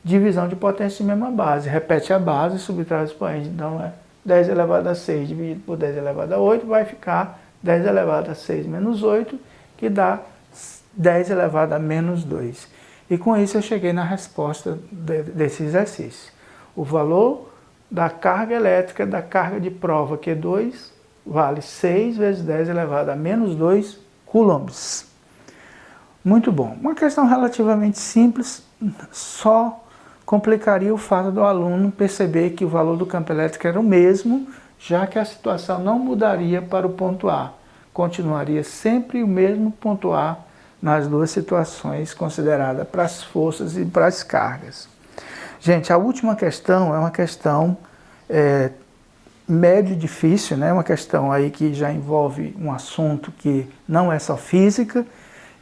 divisão de potência de mesma base. Repete a base e subtrai o expoente. Então é 10 elevado a 6 dividido por 10 elevado a 8, vai ficar 10 elevado a 6 menos 8, que dá 10 elevado a menos 2. E com isso eu cheguei na resposta desse exercício. O valor da carga elétrica da carga de prova Q2 vale 6 vezes 10 elevado a menos 2 coulombs. Muito bom. Uma questão relativamente simples, só complicaria o fato do aluno perceber que o valor do campo elétrico era o mesmo, já que a situação não mudaria para o ponto A. Continuaria sempre o mesmo ponto A nas duas situações consideradas para as forças e para as cargas. Gente, a última questão é uma questão médio difícil, né? Uma questão aí que já envolve um assunto que não é só física,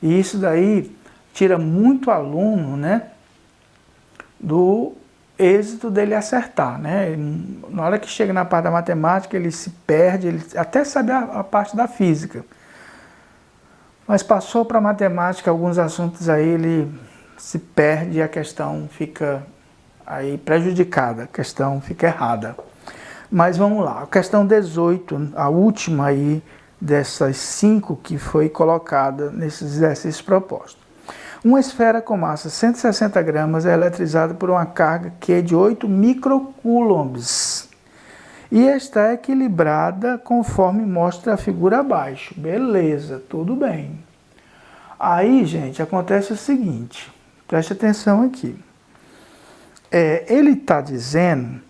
e isso daí tira muito aluno, né, do êxito dele acertar, né? Na hora que chega na parte da matemática, ele se perde, ele até sabe a parte da física. Mas passou para a matemática, alguns assuntos aí ele se perde e a questão fica aí prejudicada, a questão fica errada. Mas vamos lá, a questão 18, a última aí dessas 5 que foi colocada nesses exercícios propostos. Uma esfera com massa 160 gramas é eletrizada por uma carga Q de 8 microcoulombs e está equilibrada conforme mostra a figura abaixo. Beleza, tudo bem. Aí, gente, acontece o seguinte, preste atenção aqui. Ele está dizendo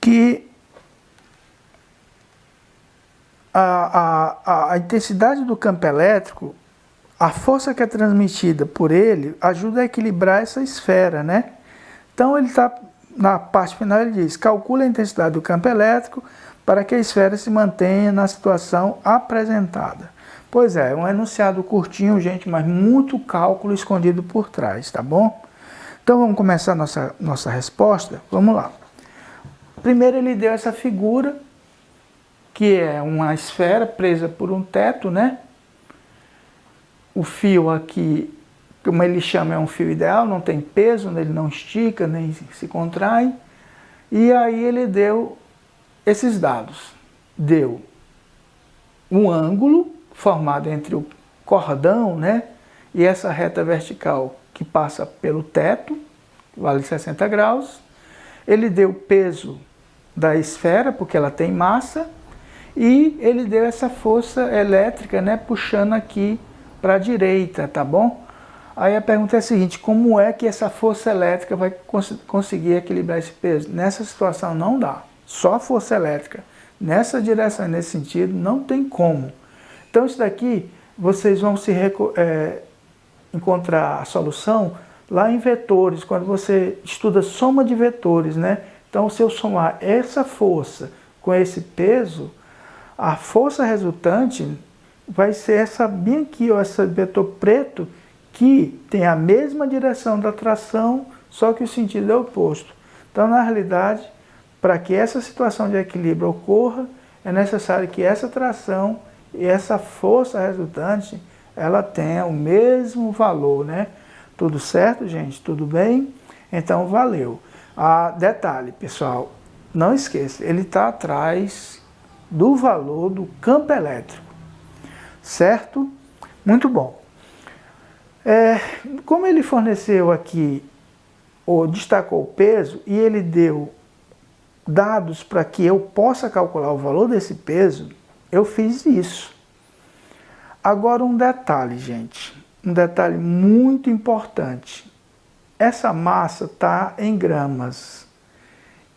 que a intensidade do campo elétrico, a força que é transmitida por ele, ajuda a equilibrar essa esfera, né? Então ele está, na parte final ele diz, calcula a intensidade do campo elétrico para que a esfera se mantenha na situação apresentada. Pois é, um enunciado curtinho, gente, mas muito cálculo escondido por trás, tá bom? Então vamos começar a nossa resposta? Vamos lá. Primeiro ele deu essa figura, que é uma esfera presa por um teto, né? O fio aqui, como ele chama, é um fio ideal, não tem peso, ele não estica, nem se contrai. E aí ele deu esses dados. Deu um ângulo formado entre o cordão, né? E essa reta vertical que passa pelo teto, vale 60 graus. Ele deu o peso da esfera, porque ela tem massa, e ele deu essa força elétrica, né, puxando aqui para a direita, tá bom? Aí a pergunta é a seguinte, como é que essa força elétrica vai conseguir equilibrar esse peso? Nessa situação não dá, só força elétrica. Nessa direção, nesse sentido, não tem como. Então isso daqui, vocês vão encontrar a solução lá em vetores, quando você estuda soma de vetores, né? Então, se eu somar essa força com esse peso, a força resultante vai ser essa bem aqui, ó, esse vetor preto, que tem a mesma direção da tração, só que o sentido é oposto. Então, na realidade, para que essa situação de equilíbrio ocorra, é necessário que essa tração e essa força resultante, ela tenha o mesmo valor, né? Tudo certo, gente? Tudo bem? Então, valeu. Detalhe, pessoal, não esqueça, ele está atrás do valor do campo elétrico, certo? Muito bom. Como ele forneceu aqui ou destacou o peso e ele deu dados para que eu possa calcular o valor desse peso, eu fiz isso. Agora um detalhe, gente, um detalhe muito importante. Essa massa está em gramas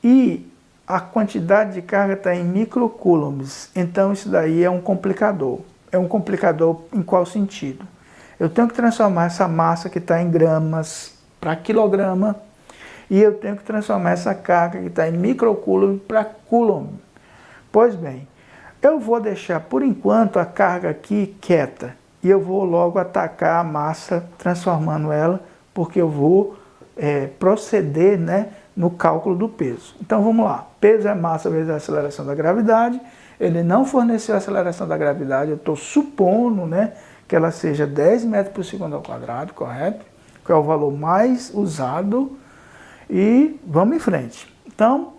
e a quantidade de carga está em microcoulombs, então isso daí é um complicador. É um complicador em qual sentido? Eu tenho que transformar essa massa que está em gramas para quilograma e eu tenho que transformar essa carga que está em microcoulomb para coulomb. Pois bem, eu vou deixar por enquanto a carga aqui quieta e eu vou logo atacar a massa transformando ela, porque eu vou proceder, né, no cálculo do peso. Então vamos lá, peso é massa vezes a aceleração da gravidade. Ele não forneceu a aceleração da gravidade, eu estou supondo, né, que ela seja 10 metros por segundo ao quadrado, correto? Que é o valor mais usado. E vamos em frente. Então,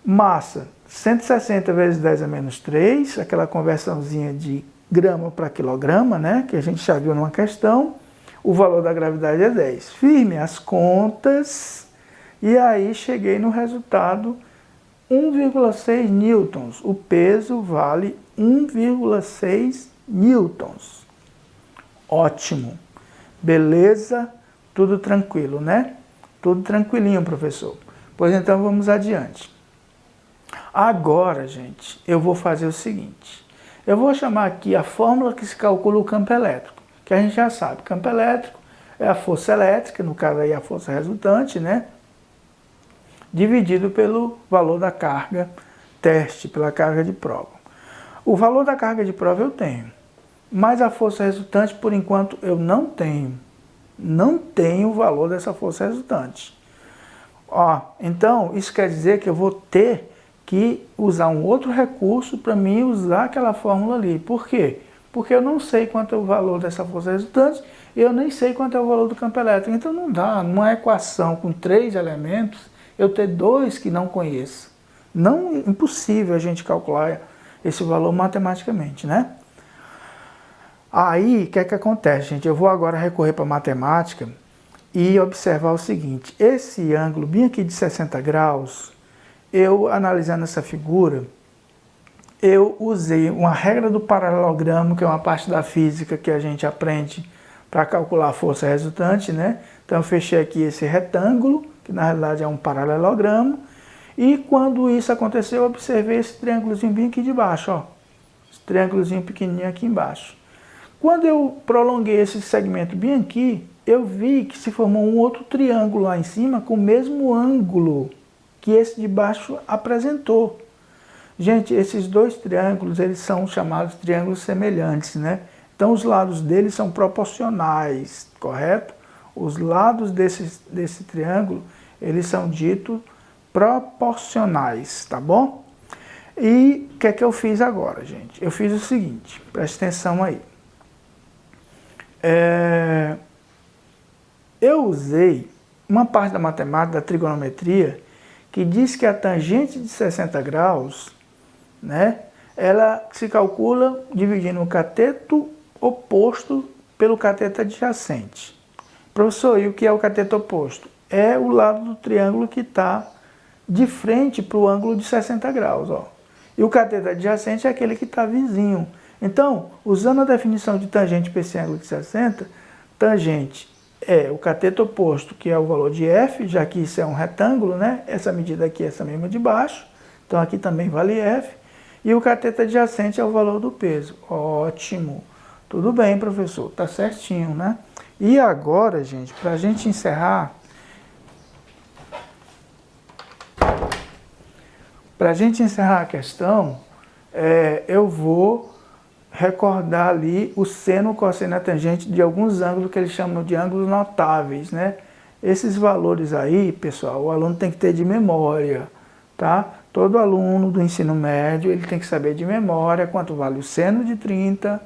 massa, 160 vezes 10 a menos 3, aquela conversãozinha de grama para quilograma, né, que a gente já viu numa questão. O valor da gravidade é 10. Firme as contas, e aí cheguei no resultado 1,6 newtons. O peso vale 1,6 newtons. Ótimo. Beleza? Tudo tranquilo, né? Tudo tranquilinho, professor. Pois então vamos adiante. Agora, gente, eu vou fazer o seguinte. Eu vou chamar aqui a fórmula que se calcula o campo elétrico, que a gente já sabe. Campo elétrico é a força elétrica, no caso aí a força resultante, né? Dividido pelo valor da carga teste, pela carga de prova. O valor da carga de prova eu tenho, mas a força resultante, por enquanto, eu não tenho. Não tenho o valor dessa força resultante. Ó, então, isso quer dizer que eu vou ter que usar um outro recurso para mim usar aquela fórmula ali. Por quê? Porque eu não sei quanto é o valor dessa força resultante e eu nem sei quanto é o valor do campo elétrico. Então não dá, numa equação com 3 elementos, eu ter 2 que não conheço. Não, impossível a gente calcular esse valor matematicamente, né? Aí, o que é que acontece, gente? Eu vou agora recorrer para a matemática e observar o seguinte. Esse ângulo bem aqui de 60 graus, eu analisando essa figura, eu usei uma regra do paralelogramo, que é uma parte da física que a gente aprende para calcular a força resultante, né? Então eu fechei aqui esse retângulo, que na realidade é um paralelogramo, e quando isso aconteceu, eu observei esse triângulozinho bem aqui de baixo, ó. Esse triângulozinho pequenininho aqui embaixo. Quando eu prolonguei esse segmento bem aqui, eu vi que se formou um outro triângulo lá em cima com o mesmo ângulo que esse de baixo apresentou. Gente, esses dois triângulos, eles são chamados triângulos semelhantes, né? Então os lados deles são proporcionais, correto? Os lados desse triângulo, eles são ditos proporcionais, tá bom? E o que é que eu fiz agora, gente? Eu fiz o seguinte, preste atenção aí. Eu usei uma parte da matemática, da trigonometria, que diz que a tangente de 60 graus, né, ela se calcula dividindo o cateto oposto pelo cateto adjacente. Professor, e o que é o cateto oposto? É o lado do triângulo que está de frente para o ângulo de 60 graus. Ó. E o cateto adjacente é aquele que está vizinho. Então, usando a definição de tangente para esse ângulo de 60, tangente é o cateto oposto, que é o valor de f, já que isso é um retângulo, né? Essa medida aqui é essa mesma de baixo, então aqui também vale f. E o cateto adjacente é o valor do peso. Ótimo. Tudo bem, professor, tá certinho, né? E agora, gente, para a gente encerrar, a questão, eu vou recordar ali o seno, o cosseno e a tangente de alguns ângulos que eles chamam de ângulos notáveis, né? Esses valores aí, pessoal, o aluno tem que ter de memória, tá? Todo aluno do ensino médio, ele tem que saber de memória quanto vale o seno de 30,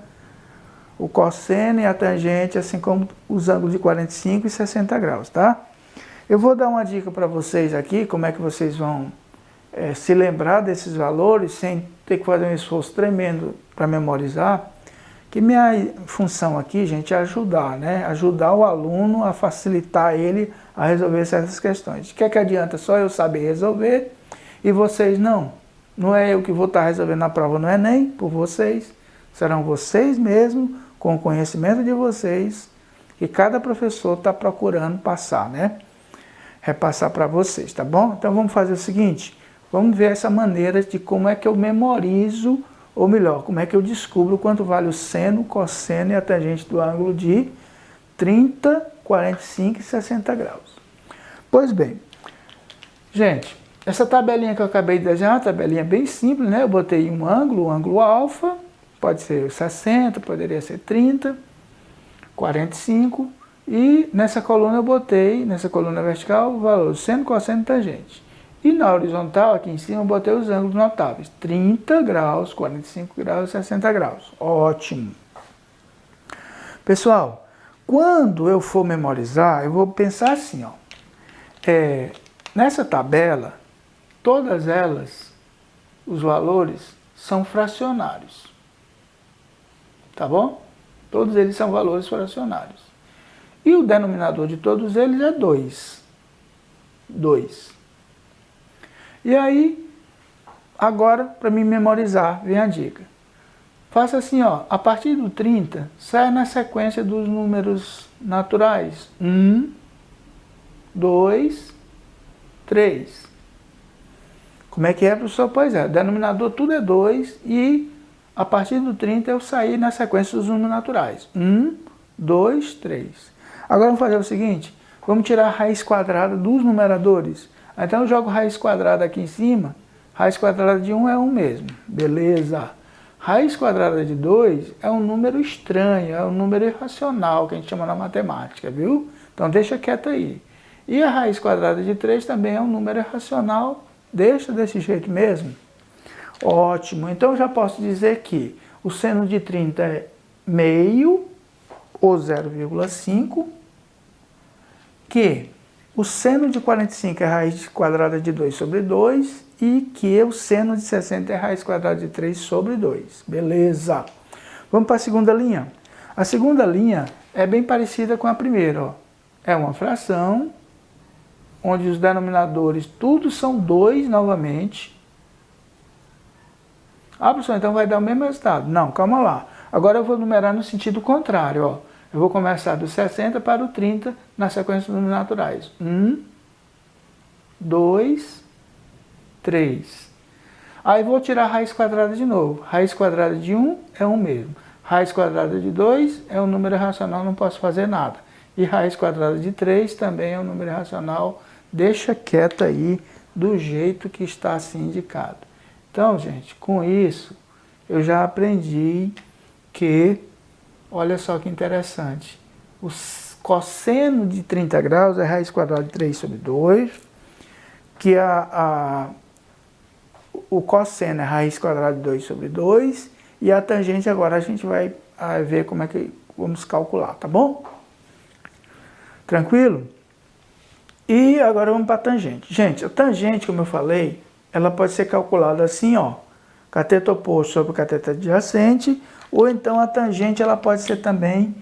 o cosseno e a tangente, assim como os ângulos de 45 e 60 graus, tá? Eu vou dar uma dica para vocês aqui, como é que vocês vão se lembrar desses valores sem ter que fazer um esforço tremendo para memorizar, Que minha função aqui, gente, é ajudar, né? Ajudar o aluno a facilitar ele a resolver certas questões. O que é que adianta só eu saber resolver e vocês não? Não é eu que vou estar resolvendo a prova no Enem por vocês. Serão vocês mesmos, com o conhecimento de vocês, que cada professor está procurando passar, né? Repassar para vocês, tá bom? Então vamos fazer o seguinte, vamos ver essa maneira de como é que eu memorizo, ou melhor, como é que eu descubro quanto vale o seno, cosseno e a tangente do ângulo de 30, 45 e 60 graus. Pois bem, gente, essa tabelinha que eu acabei de desenhar é uma tabelinha bem simples, né? Eu botei um ângulo alfa, pode ser 60, poderia ser 30, 45, e nessa coluna eu botei, nessa coluna vertical, o valor seno, cosseno e tangente. E na horizontal, aqui em cima, eu botei os ângulos notáveis, 30 graus, 45 graus e 60 graus. Ótimo! Pessoal, quando eu for memorizar, eu vou pensar assim, ó. Nessa tabela, todas elas, os valores, são fracionários. Tá bom? Todos eles são valores fracionários. E o denominador de todos eles é 2. 2. E aí, agora, para me memorizar, vem a dica. Faça assim, ó, a partir do 30, sai na sequência dos números naturais. 1, 2, 3. Como é que é, professor? Pois é, o denominador tudo é 2 e a partir do 30 eu saí na sequência dos números naturais. 1, 2, 3. Agora vamos fazer o seguinte, vamos tirar a raiz quadrada dos numeradores. Então eu jogo raiz quadrada aqui em cima, raiz quadrada de 1 é 1 mesmo, beleza. Raiz quadrada de 2 é um número estranho, é um número irracional, que a gente chama na matemática, viu? Então deixa quieto aí. E a raiz quadrada de 3 também é um número irracional, deixa desse jeito mesmo. Ótimo, então eu já posso dizer que o seno de 30 é meio, ou 0,5, que o seno de 45 é raiz quadrada de 2 sobre 2 e que o seno de 60 é raiz quadrada de 3 sobre 2. Beleza. Vamos para a segunda linha. A segunda linha é bem parecida com a primeira. Ó. É uma fração, onde os denominadores tudo são 2 novamente. Ah, professor, então vai dar o mesmo resultado. Não, calma lá. Agora eu vou numerar no sentido contrário. Ó. Eu vou começar do 60 para o 30 na sequência dos números naturais. 1, 2, 3. Aí vou tirar a raiz quadrada de novo. Raiz quadrada de 1 é 1 mesmo. Raiz quadrada de 2 é um número irracional, não posso fazer nada. E raiz quadrada de 3 também é um número irracional. Deixa quieto aí do jeito que está assim indicado. Então, gente, com isso eu já aprendi que, olha só que interessante, o cosseno de 30 graus é raiz quadrada de 3 sobre 2, que o cosseno é raiz quadrada de 2 sobre 2, e a tangente agora a gente vai ver como é que vamos calcular, tá bom? Tranquilo? E agora vamos para a tangente. Gente, a tangente, como eu falei, ela pode ser calculada assim, ó, cateto oposto sobre cateto adjacente, ou então a tangente ela pode ser também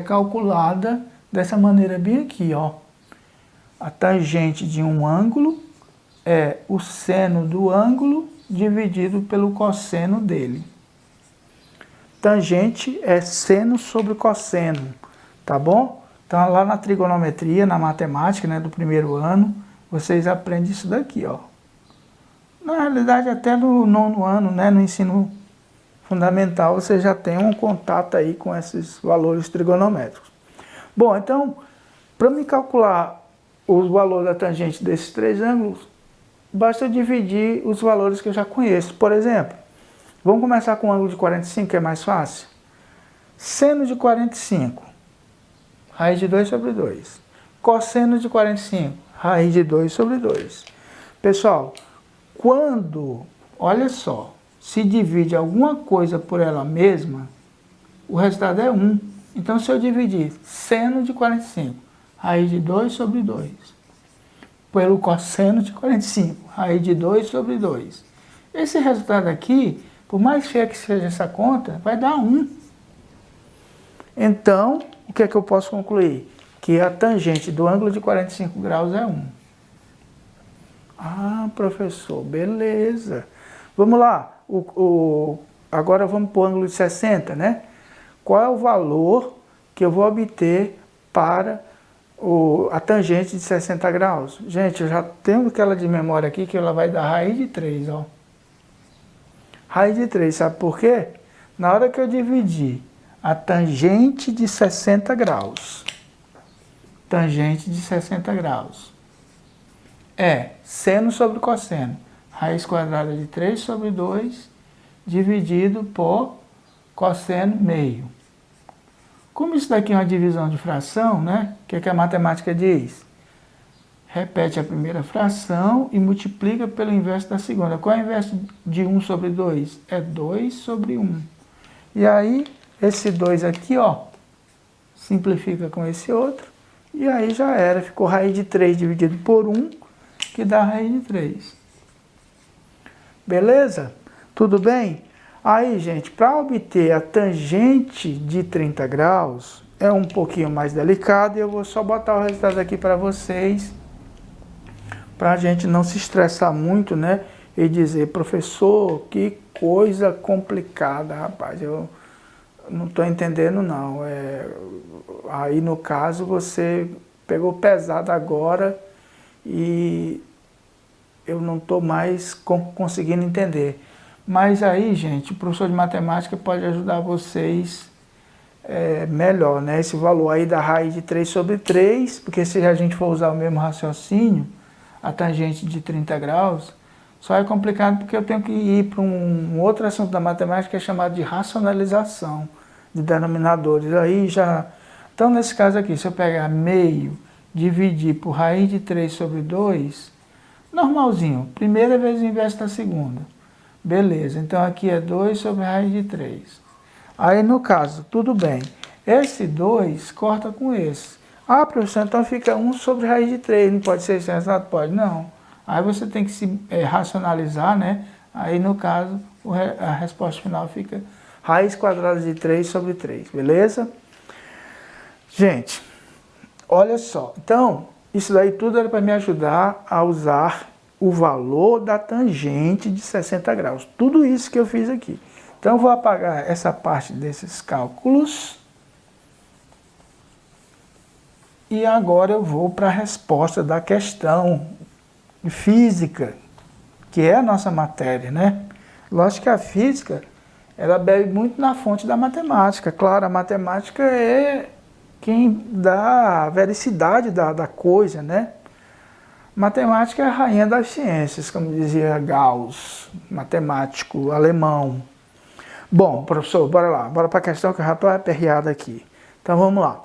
calculada dessa maneira bem aqui, ó. A tangente de um ângulo é o seno do ângulo dividido pelo cosseno dele. Tangente é seno sobre cosseno, tá bom? Então lá na trigonometria, na matemática, né, do primeiro ano, vocês aprendem isso daqui, ó. Na realidade até no nono ano, né, no ensino fundamental, você já tem um contato aí com esses valores trigonométricos. Bom, então, para me calcular os valores da tangente desses três ângulos, basta dividir os valores que eu já conheço. Por exemplo, vamos começar com o ângulo de 45, que é mais fácil. Seno de 45, raiz de 2 sobre 2. Cosseno de 45, raiz de 2 sobre 2. Pessoal, quando, olha só, se divide alguma coisa por ela mesma, o resultado é 1. Então, se eu dividir seno de 45, raiz de 2 sobre 2, pelo cosseno de 45, raiz de 2 sobre 2, esse resultado aqui, por mais feia que seja essa conta, vai dar 1. Então, o que é que eu posso concluir? Que a tangente do ângulo de 45 graus é 1. Ah, professor, beleza. Vamos lá. Agora vamos para o ângulo de 60, né? Qual é o valor que eu vou obter para a tangente de 60 graus? Gente, eu já tenho aquela de memória aqui que ela vai dar raiz de 3, ó. Raiz de 3, sabe por quê? Na hora que eu dividir a tangente de 60 graus, tangente de 60 graus, é seno sobre cosseno, raiz quadrada de 3 sobre 2, dividido por cosseno meio. Como isso daqui é uma divisão de fração, né? O que é que a matemática diz? Repete a primeira fração e multiplica pelo inverso da segunda. Qual é o inverso de 1 sobre 2? É 2 sobre 1. E aí, esse 2 aqui, ó, simplifica com esse outro. E aí já era. Ficou raiz de 3 dividido por 1, que dá raiz de 3. Beleza? Tudo bem? Aí, gente, para obter a tangente de 30 graus, é um pouquinho mais delicado. E eu vou só botar o resultado aqui para vocês, para a gente não se estressar muito, né? E dizer, professor, que coisa complicada, rapaz, eu não estou entendendo não. Aí no caso você pegou pesado agora e eu não estou mais conseguindo entender. Mas aí, gente, o professor de matemática pode ajudar vocês melhor, né? Esse valor aí da raiz de 3 sobre 3, porque se a gente for usar o mesmo raciocínio, a tangente de 30 graus, só é complicado porque eu tenho que ir para um outro assunto da matemática que é chamado de racionalização de denominadores. Aí já... Então, nesse caso aqui, se eu pegar meio, dividir por raiz de 3 sobre 2, normalzinho, primeira vezes o inverso da segunda. Beleza, então aqui é 2 sobre raiz de 3. Aí, no caso, tudo bem. Esse 2 corta com esse. Ah, professor, então fica 1 sobre raiz de 3, não pode ser esse resultado? Pode, não. Aí você tem que se racionalizar, né? Aí, no caso, a resposta final fica raiz quadrada de 3 sobre 3, beleza? Gente, olha só. Então, isso daí tudo era para me ajudar a usar o valor da tangente de 60 graus. Tudo isso que eu fiz aqui. Então, eu vou apagar essa parte desses cálculos. E agora eu vou para a resposta da questão física, que é a nossa matéria, né? Lógico que a física, ela bebe muito na fonte da matemática. Claro, a matemática é quem dá a vericidade da coisa, né? Matemática é a rainha das ciências, como dizia Gauss, matemático alemão. Bom, professor, bora lá. Bora para a questão que eu já estou aperreado aqui. Então, vamos lá.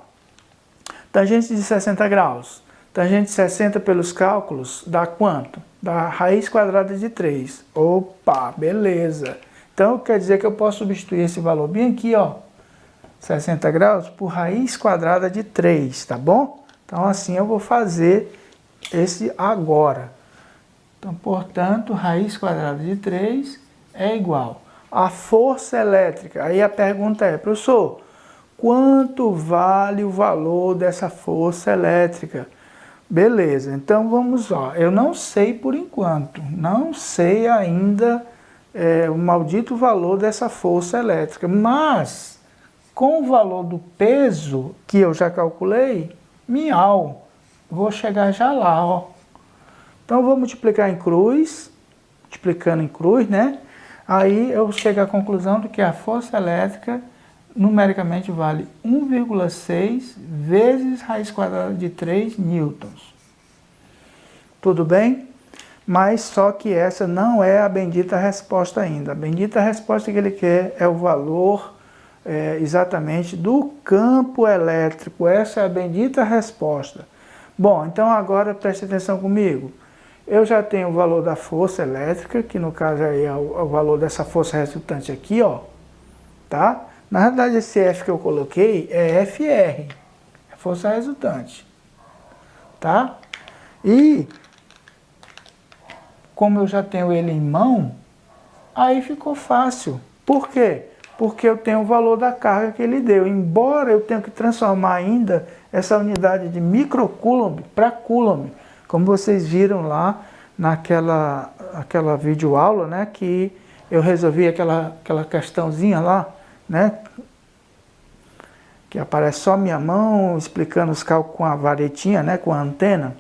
Tangente de 60 graus. Tangente de 60 pelos cálculos dá quanto? Dá raiz quadrada de 3. Opa, beleza. Então, quer dizer que eu posso substituir esse valor bem aqui, ó, 60 graus, por raiz quadrada de 3, tá bom? Então, assim eu vou fazer esse agora. Então, portanto, raiz quadrada de 3 é igual a força elétrica. Aí a pergunta é, professor, quanto vale o valor dessa força elétrica? Beleza, então vamos lá. Eu não sei por enquanto, não sei ainda o maldito valor dessa força elétrica, mas com o valor do peso que eu já calculei, miau, vou chegar já lá, ó. Então eu vou multiplicar em cruz, multiplicando em cruz, né? Aí eu chego à conclusão de que a força elétrica numericamente vale 1,6 vezes raiz quadrada de 3 newtons. Tudo bem? Mas só que essa não é a bendita resposta ainda. A bendita resposta que ele quer é o valor exatamente do campo elétrico. Essa é a bendita resposta. Bom, então agora preste atenção comigo. Eu já tenho o valor da força elétrica, que no caso aí é o valor dessa força resultante aqui, ó. Tá? Na verdade, esse F que eu coloquei é FR, é força resultante. Tá? E, como eu já tenho ele em mão, aí ficou fácil. Por quê? porque eu tenho o valor da carga que ele deu. Embora eu tenha que transformar ainda essa unidade de microcoulomb para coulomb, como vocês viram lá naquela videoaula, né, que eu resolvi aquela questãozinha lá, né, que aparece só minha mão explicando os cálculos com a varetinha, né, com a antena.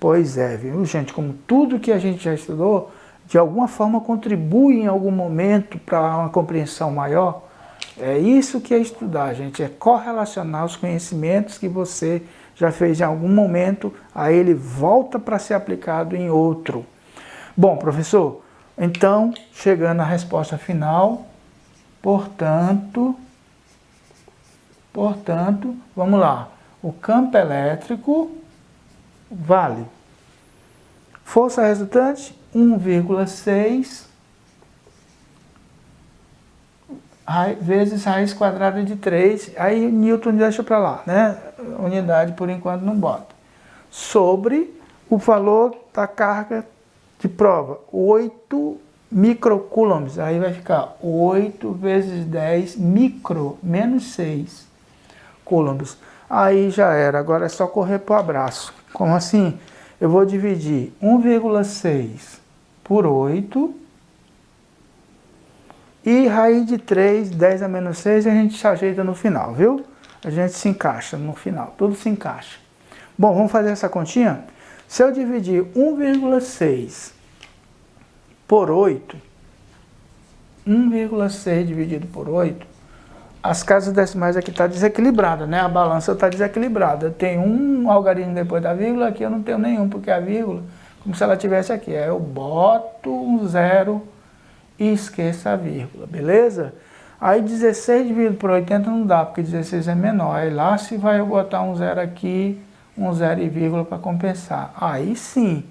Pois é, viu, gente? Como tudo que a gente já estudou, de alguma forma contribui em algum momento para uma compreensão maior. É isso que é estudar, gente. É correlacionar os conhecimentos que você já fez em algum momento, aí ele volta para ser aplicado em outro. Bom, professor, então, chegando à resposta final, portanto, vamos lá. O campo elétrico vale. Força resultante, 1,6 vezes raiz quadrada de 3. Aí Newton deixa para lá, né? Unidade por enquanto não bota. Sobre o valor da carga de prova, 8 microcoulombs. Aí vai ficar 8 vezes 10 menos 6 coulombs. Aí já era, agora é só correr para o abraço. Como assim? Eu vou dividir 1,6 por 8 e raiz de 3, 10 a menos 6, a gente se ajeita no final, viu? A gente se encaixa no final, tudo se encaixa. Bom, vamos fazer essa continha? Se eu dividir 1,6 por 8, 1,6 dividido por 8, as casas decimais aqui estão desequilibradas, né? A balança está desequilibrada. Tem um algarismo depois da vírgula, aqui eu não tenho nenhum, porque a vírgula, como se ela tivesse aqui. Aí eu boto um zero e esqueço a vírgula, beleza? Aí 16 dividido por 80 não dá, porque 16 é menor. Aí lá se vai eu botar um zero aqui, um zero e vírgula para compensar. Aí sim,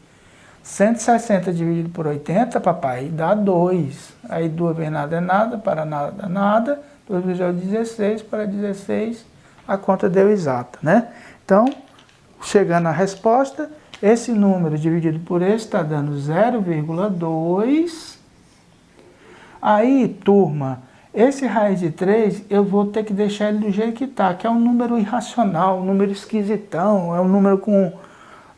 160 dividido por 80, papai, dá 2. Aí 2 vezes nada é nada, para nada, nada. 2 vezes 16, para 16, a conta deu exata, né? Então, chegando à resposta, esse número dividido por esse está dando 0,2. Aí, turma, esse raiz de 3, eu vou ter que deixar ele do jeito que está, que é um número irracional, um número esquisitão, é um número com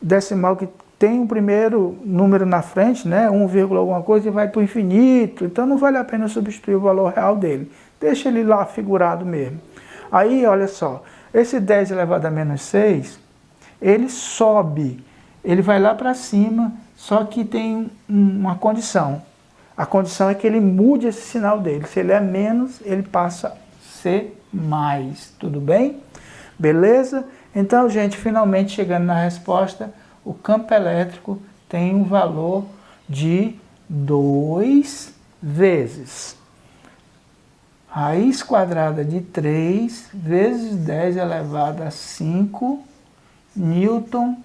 decimal que tem o primeiro número na frente, né, 1, alguma coisa, e vai para o infinito, então não vale a pena substituir o valor real dele. Deixa ele lá figurado mesmo. Aí, olha só, esse 10 elevado a menos 6, ele sobe, ele vai lá para cima, só que tem uma condição. A condição é que ele mude esse sinal dele. Se ele é menos, ele passa a ser mais. Tudo bem? Beleza? Então, gente, finalmente chegando na resposta, o campo elétrico tem um valor de 2 vezes raiz quadrada de 3 vezes 10 elevado a 5 Newton